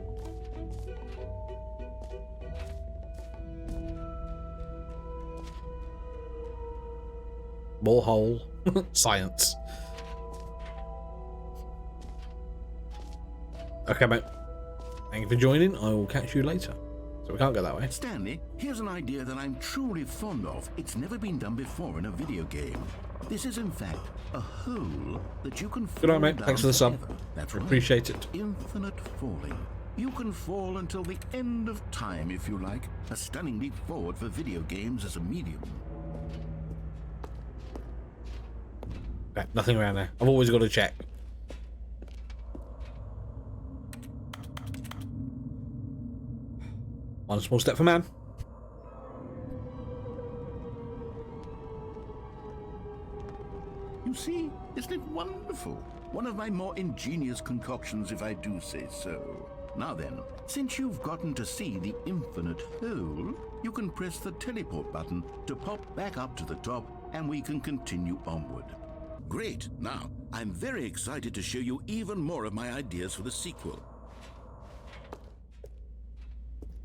A: More hole. Science. Okay, mate. Thank you for joining. I will catch you later. So we can't go that way.
C: Stanley, here's an idea that I'm truly fond of. It's never been done before in a video game. This is, in fact, a hole that you can fall
A: Good night, mate.
C: down
A: Thanks for the sub.
C: forever. That's right.
A: Appreciate it.
C: Infinite falling. You can fall until the end of time, if you like. A stunning leap forward for video games as a medium.
A: Okay, nothing around there. I've always got to check. One small step for man.
C: You see, isn't it wonderful? One of my more ingenious concoctions, if I do say so. Now then, since you've gotten to see the infinite hole, you can press the teleport button to pop back up to the top, and we can continue onward. Great. Now, I'm very excited to show you even more of my ideas for the sequel.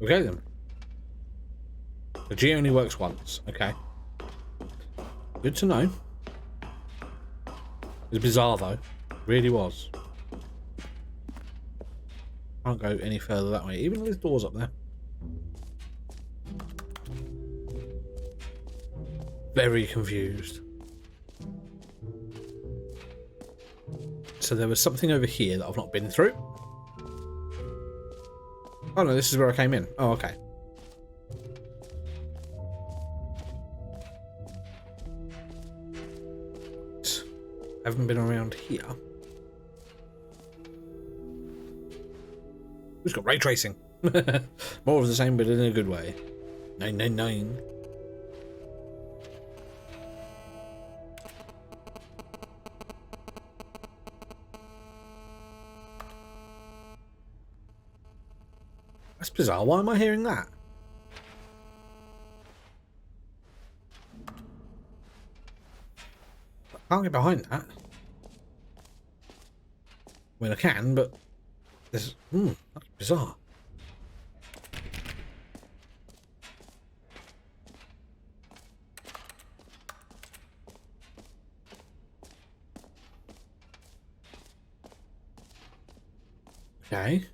A: Okay then. The G only works once. Okay. Good to know. It was bizarre though. It really was. Can't go any further that way. Even though there's doors up there. Very confused. So there was something over here that I've not been through. Oh no, this is where I came in. Oh, okay. I haven't been around here. Who's got ray tracing? More of the same, but in a good way. 999. That's bizarre. Why am I hearing that? I can't get behind that. I mean, I can, but this. That's bizarre. Okay.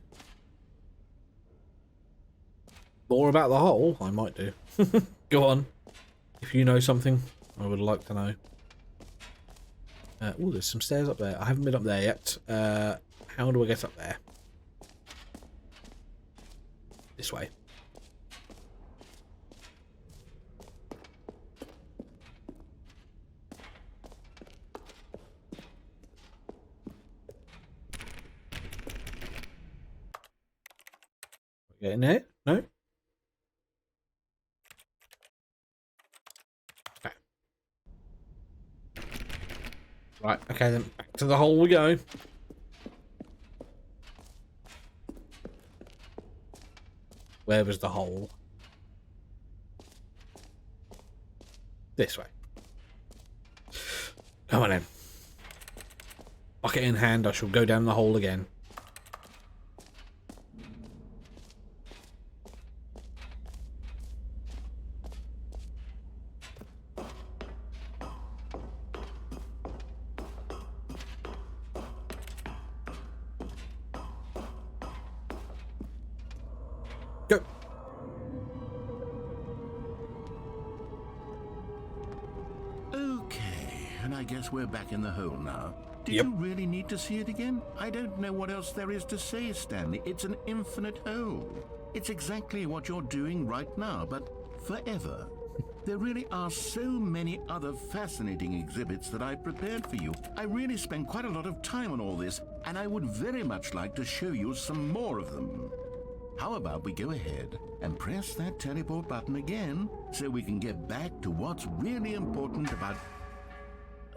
A: More about the hole? I might do. Go on. If you know something, I would like to know. Oh, there's some stairs up there. I haven't been up there yet. How do I get up there? This way. Get in here? No? Okay. Right, okay then. Back to the hole we go. Where was the hole? This way. Come on then. Bucket in hand, I shall go down the hole again. Go.
C: Okay, and I guess we're back in the hole now. Did
A: Yep.
C: you really need to see it again? I don't know what else there is to say, Stanley. It's an infinite hole. It's exactly what you're doing right now, but forever. There really are so many other fascinating exhibits that I prepared for you. I really spent quite a lot of time on all this, and I would very much like to show you some more of them. How about we go ahead and press that teleport button again so we can get back to what's really important about...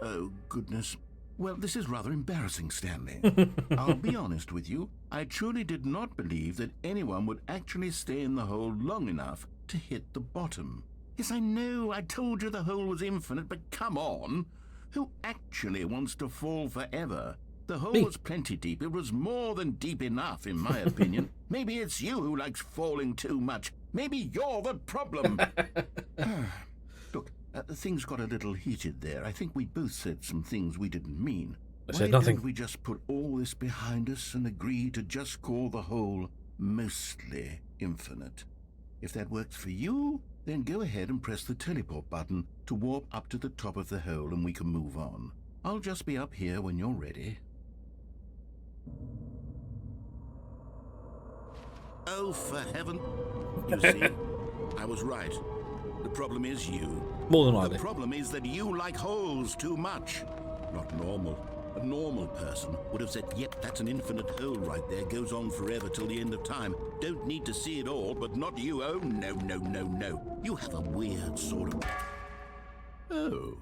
C: Oh, goodness. Well, this is rather embarrassing, Stanley. I'll be honest with you. I truly did not believe that anyone would actually stay in the hole long enough to hit the bottom. Yes, I know. I told you the hole was infinite, but come on. Who actually wants to fall forever? The hole was plenty deep. It was more than deep enough, in my opinion. Maybe it's you who likes falling too much. Maybe you're the problem. Look, things got a little heated there. I think we both said some things we didn't mean.
A: I said nothing.
C: Why don't we just put all this behind us and agree to just call the hole mostly infinite? If that works for you, then go ahead and press the teleport button to warp up to the top of the hole and we can move on. I'll just be up here when you're ready. Oh, for heaven. You see, I was right. The problem is you.
A: More than likely.
C: The problem is that you like holes too much. Not normal. A normal person would have said, yep, that's an infinite hole right there. Goes on forever till the end of time. Don't need to see it all, but not you. Oh, no, no, no, no. You have a weird sort of... Oh.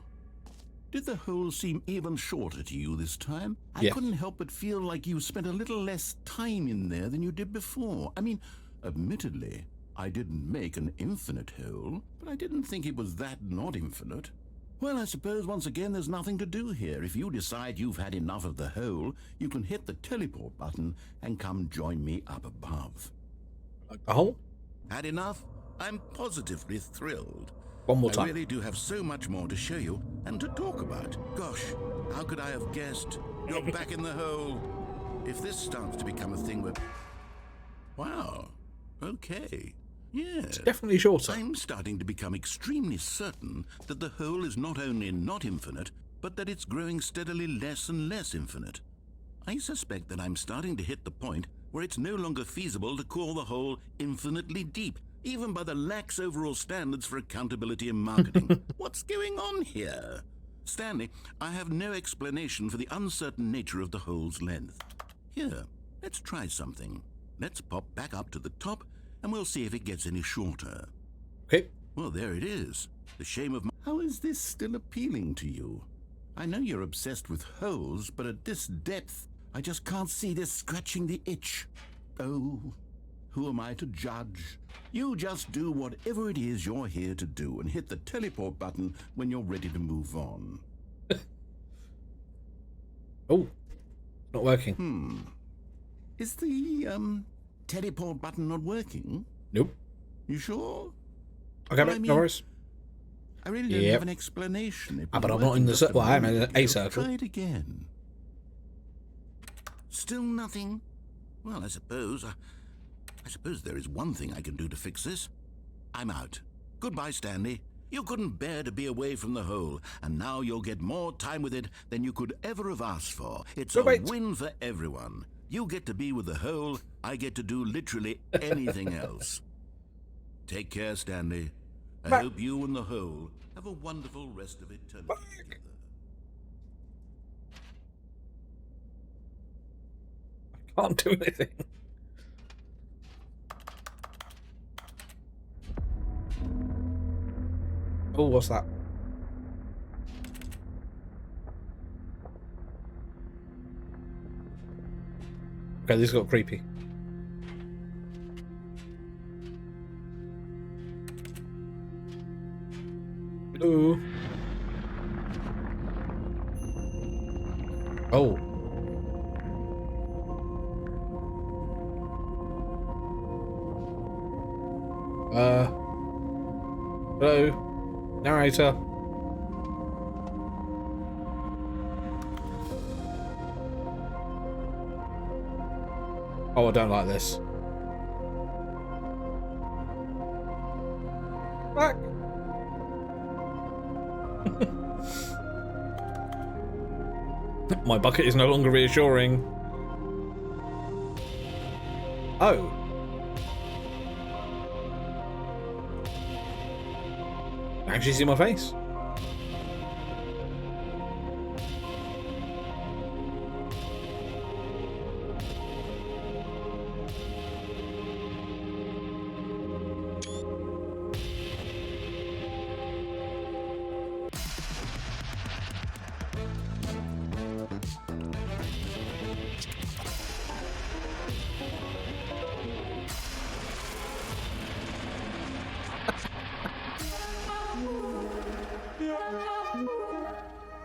C: Did the hole seem even shorter to you this time?
A: Yeah.
C: I couldn't help but feel like you spent a little less time in there than you did before. I mean, admittedly, I didn't make an infinite hole, but I didn't think it was that not infinite. Well, I suppose once again there's nothing to do here. If you decide you've had enough of the hole, you can hit the teleport button and come join me up above.
A: Like the hole?
C: Had enough? I'm positively thrilled.
A: One more
C: I
A: time.
C: really do have so much more to show you and to talk about. Gosh, how could I have guessed? You're back in the hole. If this starts to become a thing where... Wow. Okay. Yes.
A: Definitely shorter.
C: I'm starting to become extremely certain that the hole is not only not infinite, but that it's growing steadily less and less infinite. I suspect that I'm starting to hit the point where it's no longer feasible to call the hole infinitely deep, even by the lax overall standards for accountability and marketing. What's going on here? Stanley, I have no explanation for the uncertain nature of the hole's length. Here, let's try something. Let's pop back up to the top, and we'll see if it gets any shorter.
A: Okay.
C: Well, there it is. The shame of my... How is this still appealing to you? I know you're obsessed with holes, but at this depth, I just can't see this scratching the itch. Oh, who am I to judge? You just do whatever it is you're here to do and hit the teleport button when you're ready to move on.
A: Oh, not working.
C: Is the, teleport button not working?
A: Nope.
C: You sure?
A: Okay,
C: Well,
A: mate,
C: I
A: no
C: mean,
A: worries.
C: I really don't
A: Yep.
C: have an explanation. It
A: Ah,
C: was
A: but I'm not
C: working
A: in the
C: just
A: circle. Well, I am in
C: moment
A: a
C: ago.
A: circle.
C: Try it again. Still nothing? Well, I suppose I suppose there is one thing I can do to fix this. I'm out. Goodbye, Stanley. You couldn't bear to be away from the hole, and now you'll get more time with it than you could ever have asked for. It's a win for everyone. You get to be with the hole, I get to do literally anything else. Take care, Stanley. I hope you and the hole have a wonderful rest of eternity together.
A: I can't do anything. Oh, what's that? Okay, this got creepy. Hello. Oh. Hello. Narrator. Oh, I don't like this. Back. My bucket is no longer reassuring. Oh. Actually see my face.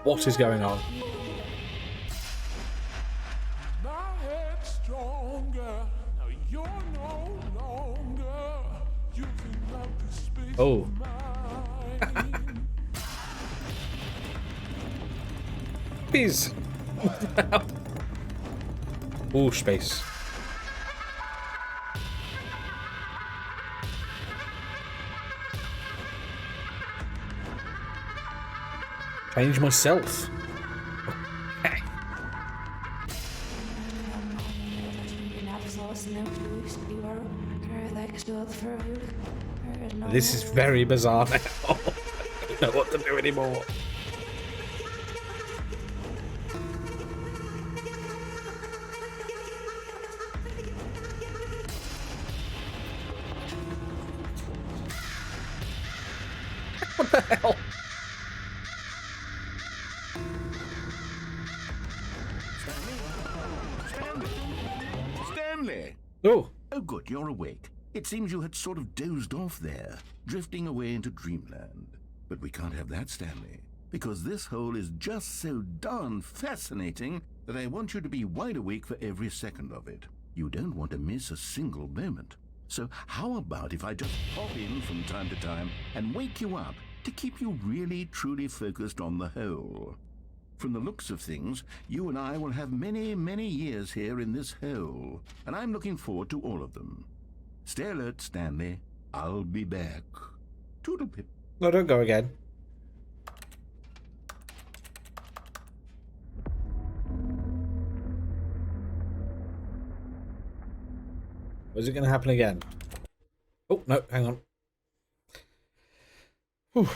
A: What is going on? Oh. Please. Oh, space. Change myself. Okay. This is very bizarre now. I don't know what to do anymore. What the hell?
C: Stanley!
A: Oh.
C: Oh, good, you're awake. It seems you had sort of dozed off there, drifting away into dreamland. But we can't have that, Stanley, because this hole is just so darn fascinating that I want you to be wide awake for every second of it. You don't want to miss a single moment. So how about if I just pop in from time to time and wake you up to keep you really, truly focused on the hole? From the looks of things, you and I will have many, many years here in this hole, and I'm looking forward to all of them. Stay alert, Stanley. I'll be back. Toodle-pip.
A: No, don't go again. Was it going to happen again? Oh, no, hang on. Whew.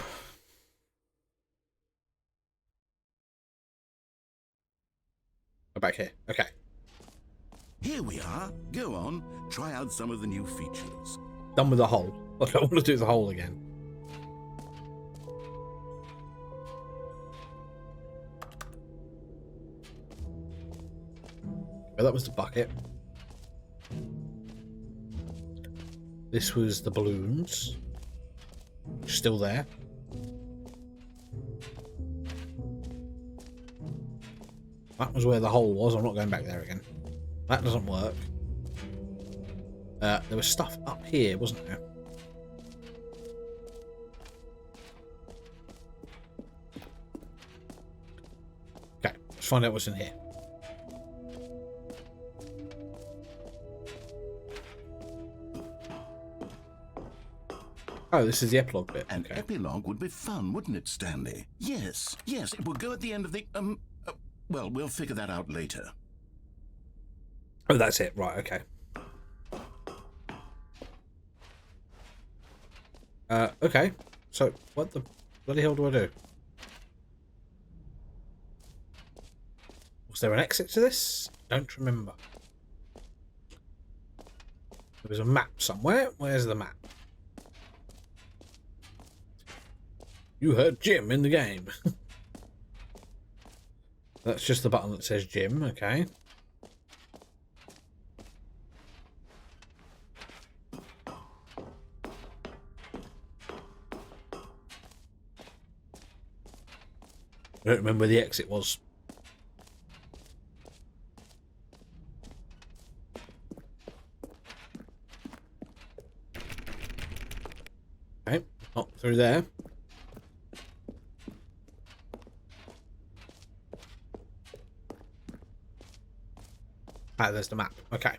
A: Go back here. Okay.
C: Here we are. Go on. Try out some of the new features.
A: Done with the hole. I don't want to do the hole again. Oh, that was the bucket. This was the balloons. Still there. That was where the hole was. I'm not going back there again. That doesn't work. There was stuff up here, wasn't there? Okay, let's find out what's in here. Oh, this is the epilogue bit.
C: An
A: Okay.
C: epilogue would be fun, wouldn't it, Stanley? Yes, yes, it would go at the end of the, well, we'll figure that out later.
A: Oh, that's it. Right, okay. Okay. So, what the bloody hell do I do? Was there an exit to this? Don't remember. There was a map somewhere. Where's the map? You heard Jim in the game. That's just the button that says Jim. Okay. I don't remember where the exit was. Okay, not through there. Ah, there's the map. Okay.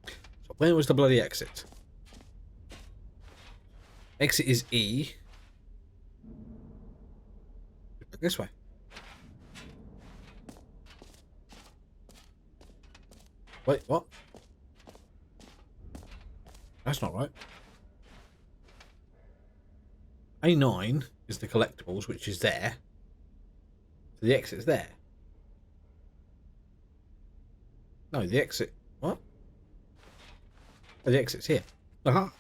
A: So where was the bloody exit? Exit is E. This way. Wait, what? That's not right. A9 is the collectibles, which is there. So the exit's there. No, the exit... What? Oh, the exit's here. Aha!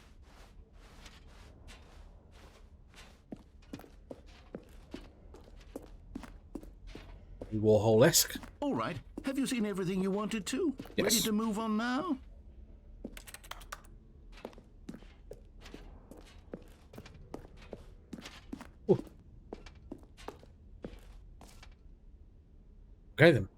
A: Warhol-esque.
C: All right, have you seen everything you wanted to?
A: Yes.
C: Ready to move on now?
A: Ooh. Okay then.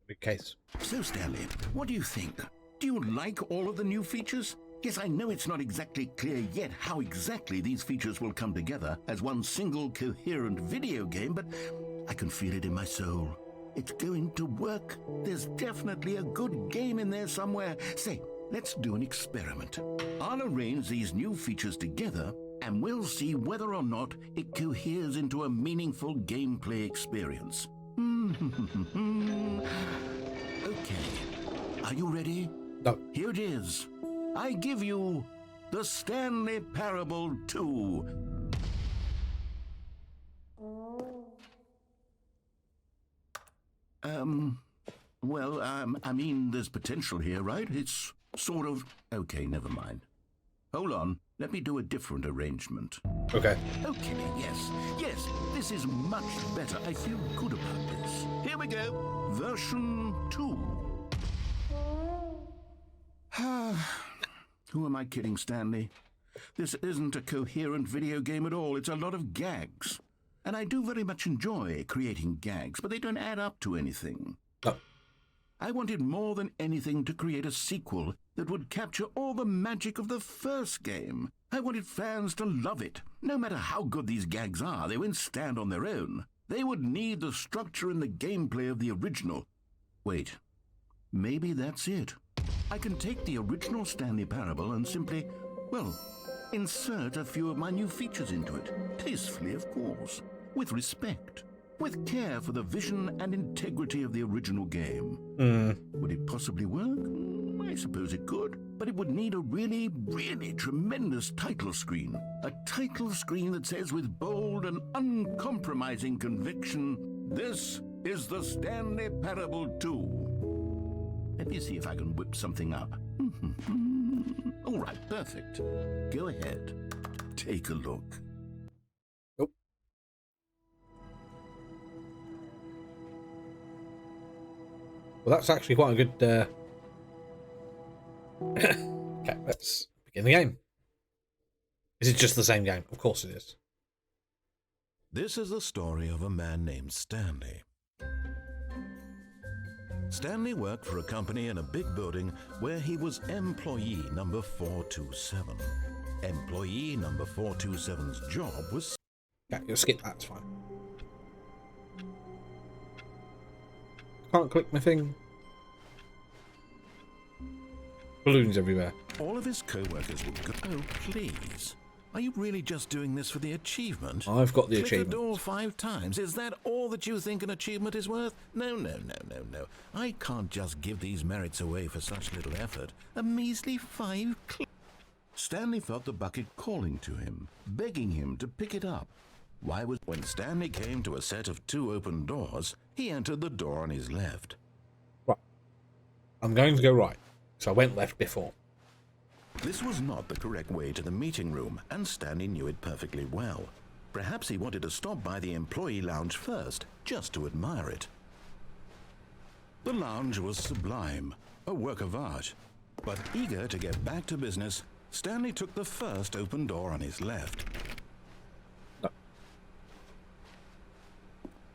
A: Big case.
C: So, Stanley, what do you think? Do you like all of the new features? Yes, I know it's not exactly clear yet how exactly these features will come together as one single coherent video game, but I can feel it in my soul. It's going to work. There's definitely a good game in there somewhere. Say, let's do an experiment. I'll arrange these new features together, and we'll see whether or not it coheres into a meaningful gameplay experience. Okay. Are you ready?
A: No.
C: Here it is. I give you the Stanley Parable 2. I mean, there's potential here, right? It's sort of... Okay, never mind. Hold on. Let me do a different arrangement.
A: Okay.
C: Okay, yes, this is much better. I feel good about this. Here we go. Version 2. Who am I kidding, Stanley? This isn't a coherent video game at all. It's a lot of gags. And I do very much enjoy creating gags, but they don't add up to anything.
A: Oh.
C: I wanted more than anything to create a sequel that would capture all the magic of the first game. I wanted fans to love it. No matter how good these gags are, they wouldn't stand on their own. They would need the structure and the gameplay of the original. Wait, maybe that's it. I can take the original Stanley Parable and simply, well, insert a few of my new features into it. Tastefully, of course. With respect. With care for the vision and integrity of the original game. Would it possibly work? I suppose it could. But it would need a really, really tremendous title screen. A title screen that says with bold and uncompromising conviction, "This is the Stanley Parable 2. Let me see if I can whip something up. All right, perfect. Go ahead. Take a look.
A: Nope. Well, that's actually quite a good... Okay, let's begin the game. Is it just the same game? Of course it is.
B: This is the story of a man named Stanley. Stanley worked for a company in a big building where he was employee number 427. Employee number 427's job was...
A: Yeah, you'll skip that, it's fine. Can't click my thing. Balloons everywhere.
B: All of his co-workers would go, "Oh, please. Are you really just doing this for the achievement?
A: I've got the
B: Click
A: achievement.
B: the door 5 times. Is that all that you think an achievement is worth? No. I can't just give these merits away for such little effort. A measly 5 clicks." Stanley felt the bucket calling to him, begging him to pick it up. When Stanley came to a set of 2 open doors, he entered the door on his left.
A: Right. I'm going to go right. So I went left before.
B: This was not the correct way to the meeting room, and Stanley knew it perfectly well. Perhaps he wanted to stop by the employee lounge first, just to admire it. The lounge was sublime, a work of art. But eager to get back to business, Stanley took the first open door on his left.
A: No.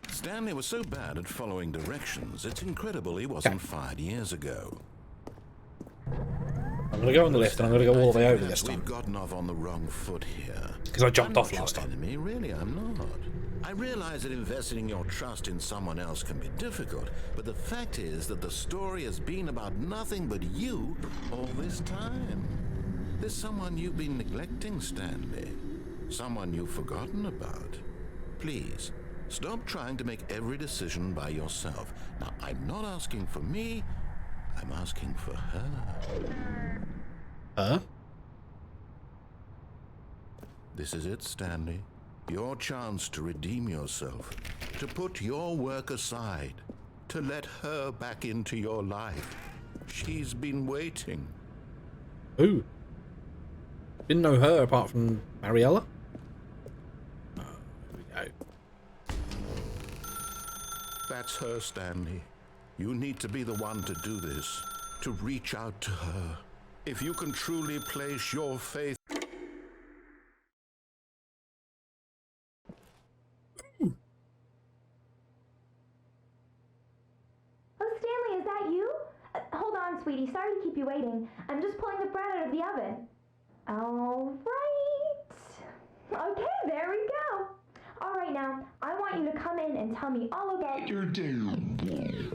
B: Stanley was so bad at following directions, it's incredible he wasn't fired years ago.
A: I'm going to go on the left and I'm going to go all the way over this time.
B: We've gotten off on the wrong foot here.
A: Because I jumped off
B: I'm not
A: last
B: your
A: time.
B: enemy, really, I'm not. I realize that investing your trust in someone else can be difficult, but the fact is that the story has been about nothing but you all this time. There's someone you've been neglecting, Stanley. Someone you've forgotten about. Please, stop trying to make every decision by yourself. Now, I'm not asking for me, I'm asking for her.
A: Huh?
B: This is it, Stanley. Your chance to redeem yourself, to put your work aside, to let her back into your life. She's been waiting.
A: Who? Didn't know her apart from Mariella? Oh, here we go.
B: That's her, Stanley. You need to be the one to do this, to reach out to her. If you can truly place your faith...
F: Hold on, sweetie. Sorry to keep you waiting. I'm just pulling the bread out of the oven. All right. Okay, there we go. All right, now, I want you to come in and tell me all about your day.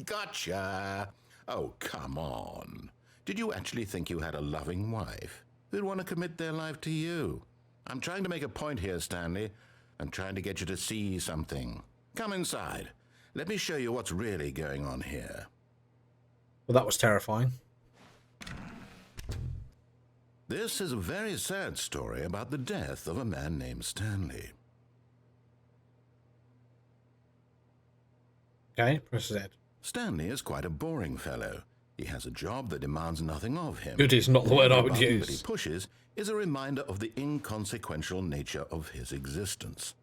B: Gotcha! Oh, come on. Did you actually think you had a loving wife who'd want to commit their life to you? I'm trying to make a point here, Stanley. I'm trying to get you to see something. Come inside. Let me show you what's really going on here.
A: Well, that was terrifying.
B: This is a very sad story about the death of a man named Stanley.
A: Okay, press Z.
B: Stanley is quite a boring fellow. He has a job that demands nothing of him.
A: Good is not the word I would
B: The button
A: use.
B: that he pushes is a reminder of the inconsequential nature of his existence.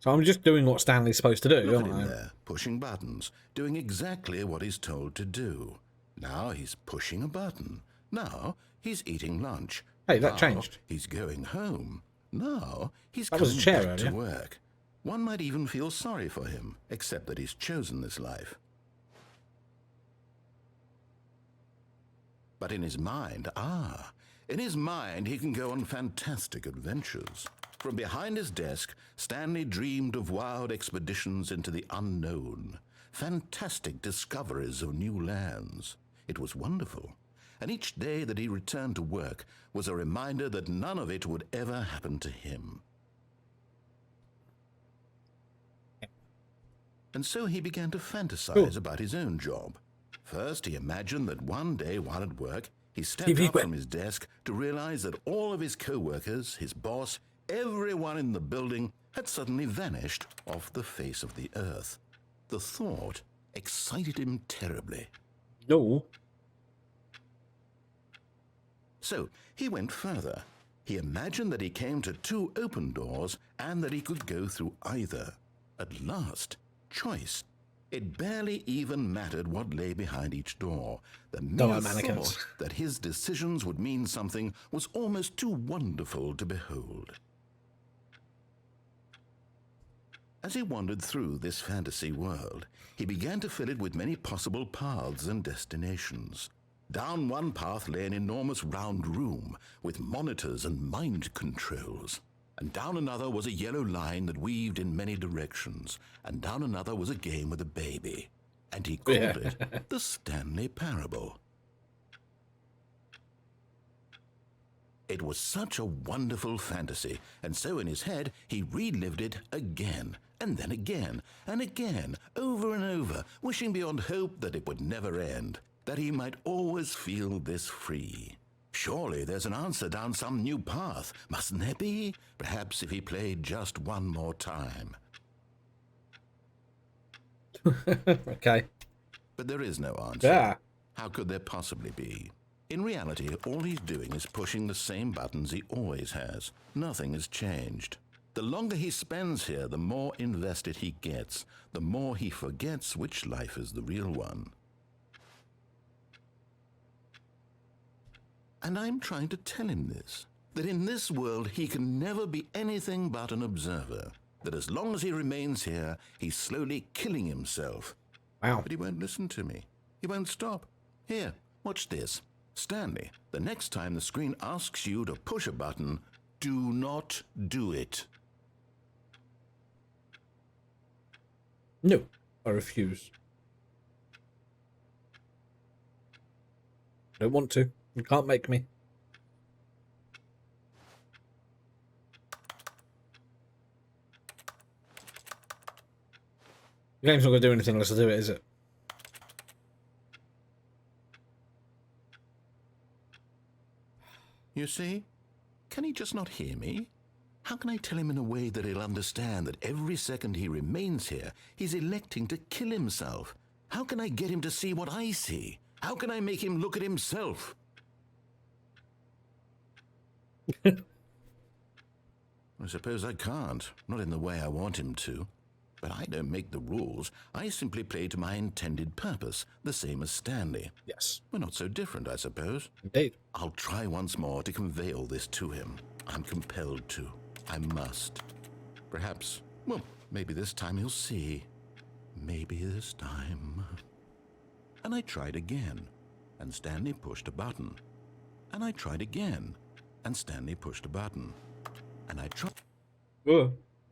A: So I'm just doing what Stanley's supposed to do,
B: Look at
A: aren't
B: him
A: I?
B: there, pushing buttons, doing exactly what he's told to do. Now he's pushing a button. Now he's eating lunch.
A: Hey, that
B: Now
A: changed.
B: He's going home. Now he's
A: That was a
B: coming
A: chair
B: back to
A: earlier.
B: work. One might even feel sorry for him, except that he's chosen this life. But in his mind, he can go on fantastic adventures. From behind his desk, Stanley dreamed of wild expeditions into the unknown, fantastic discoveries of new lands. It was wonderful, and each day that he returned to work was a reminder that none of it would ever happen to him. And so he began to fantasize about his own job. First, he imagined that one day while at work, he stepped up from his desk to realize that all of his co-workers, his boss, everyone in the building had suddenly vanished off the face of the earth. The thought excited him terribly.
A: No.
B: So he went further. He imagined that he came to 2 open doors and that he could go through either. At last, choice. It barely even mattered what lay behind each door. The mere thought that his decisions would mean something was almost too wonderful to behold. As he wandered through this fantasy world, he began to fill it with many possible paths and destinations. Down one path lay an enormous round room with monitors and mind controls. And down another was a yellow line that weaved in many directions. And down another was a game with a baby. And he called it the Stanley Parable. It was such a wonderful fantasy, and so in his head he relived it again, and then again, and again, over and over, wishing beyond hope that it would never end, that he might always feel this free. Surely there's an answer down some new path, mustn't there be? Perhaps if he played just one more time.
A: Okay.
B: But there is no answer.
A: Yeah.
B: How could there possibly be? In reality, all he's doing is pushing the same buttons he always has. Nothing has changed. The longer he spends here, the more invested he gets, the more he forgets which life is the real one. And I'm trying to tell him this, that in this world he can never be anything but an observer, that as long as he remains here, he's slowly killing himself.
A: Wow.
B: But he won't listen to me. He won't stop. Here, watch this. Stanley, the next time the screen asks you to push a button, do not do it.
A: No, I refuse. Don't want to. You can't make me. The game's not going to do anything unless I do it, is it?
B: You see? Can he just not hear me? How can I tell him in a way that he'll understand that every second he remains here, he's electing to kill himself? How can I get him to see what I see? How can I make him look at himself? I suppose I can't, not in the way I want him to. But I don't make the rules. I simply play to my intended purpose, the same as Stanley.
A: Yes.
B: We're not so different, I suppose.
A: Indeed.
B: I'll try once more to convey all this to him. I'm compelled to. I must. Perhaps, well, maybe this time he'll see. Maybe this time. And I tried again, and Stanley pushed a button. And I tried again, and Stanley pushed a button. And I tried...
A: Ugh.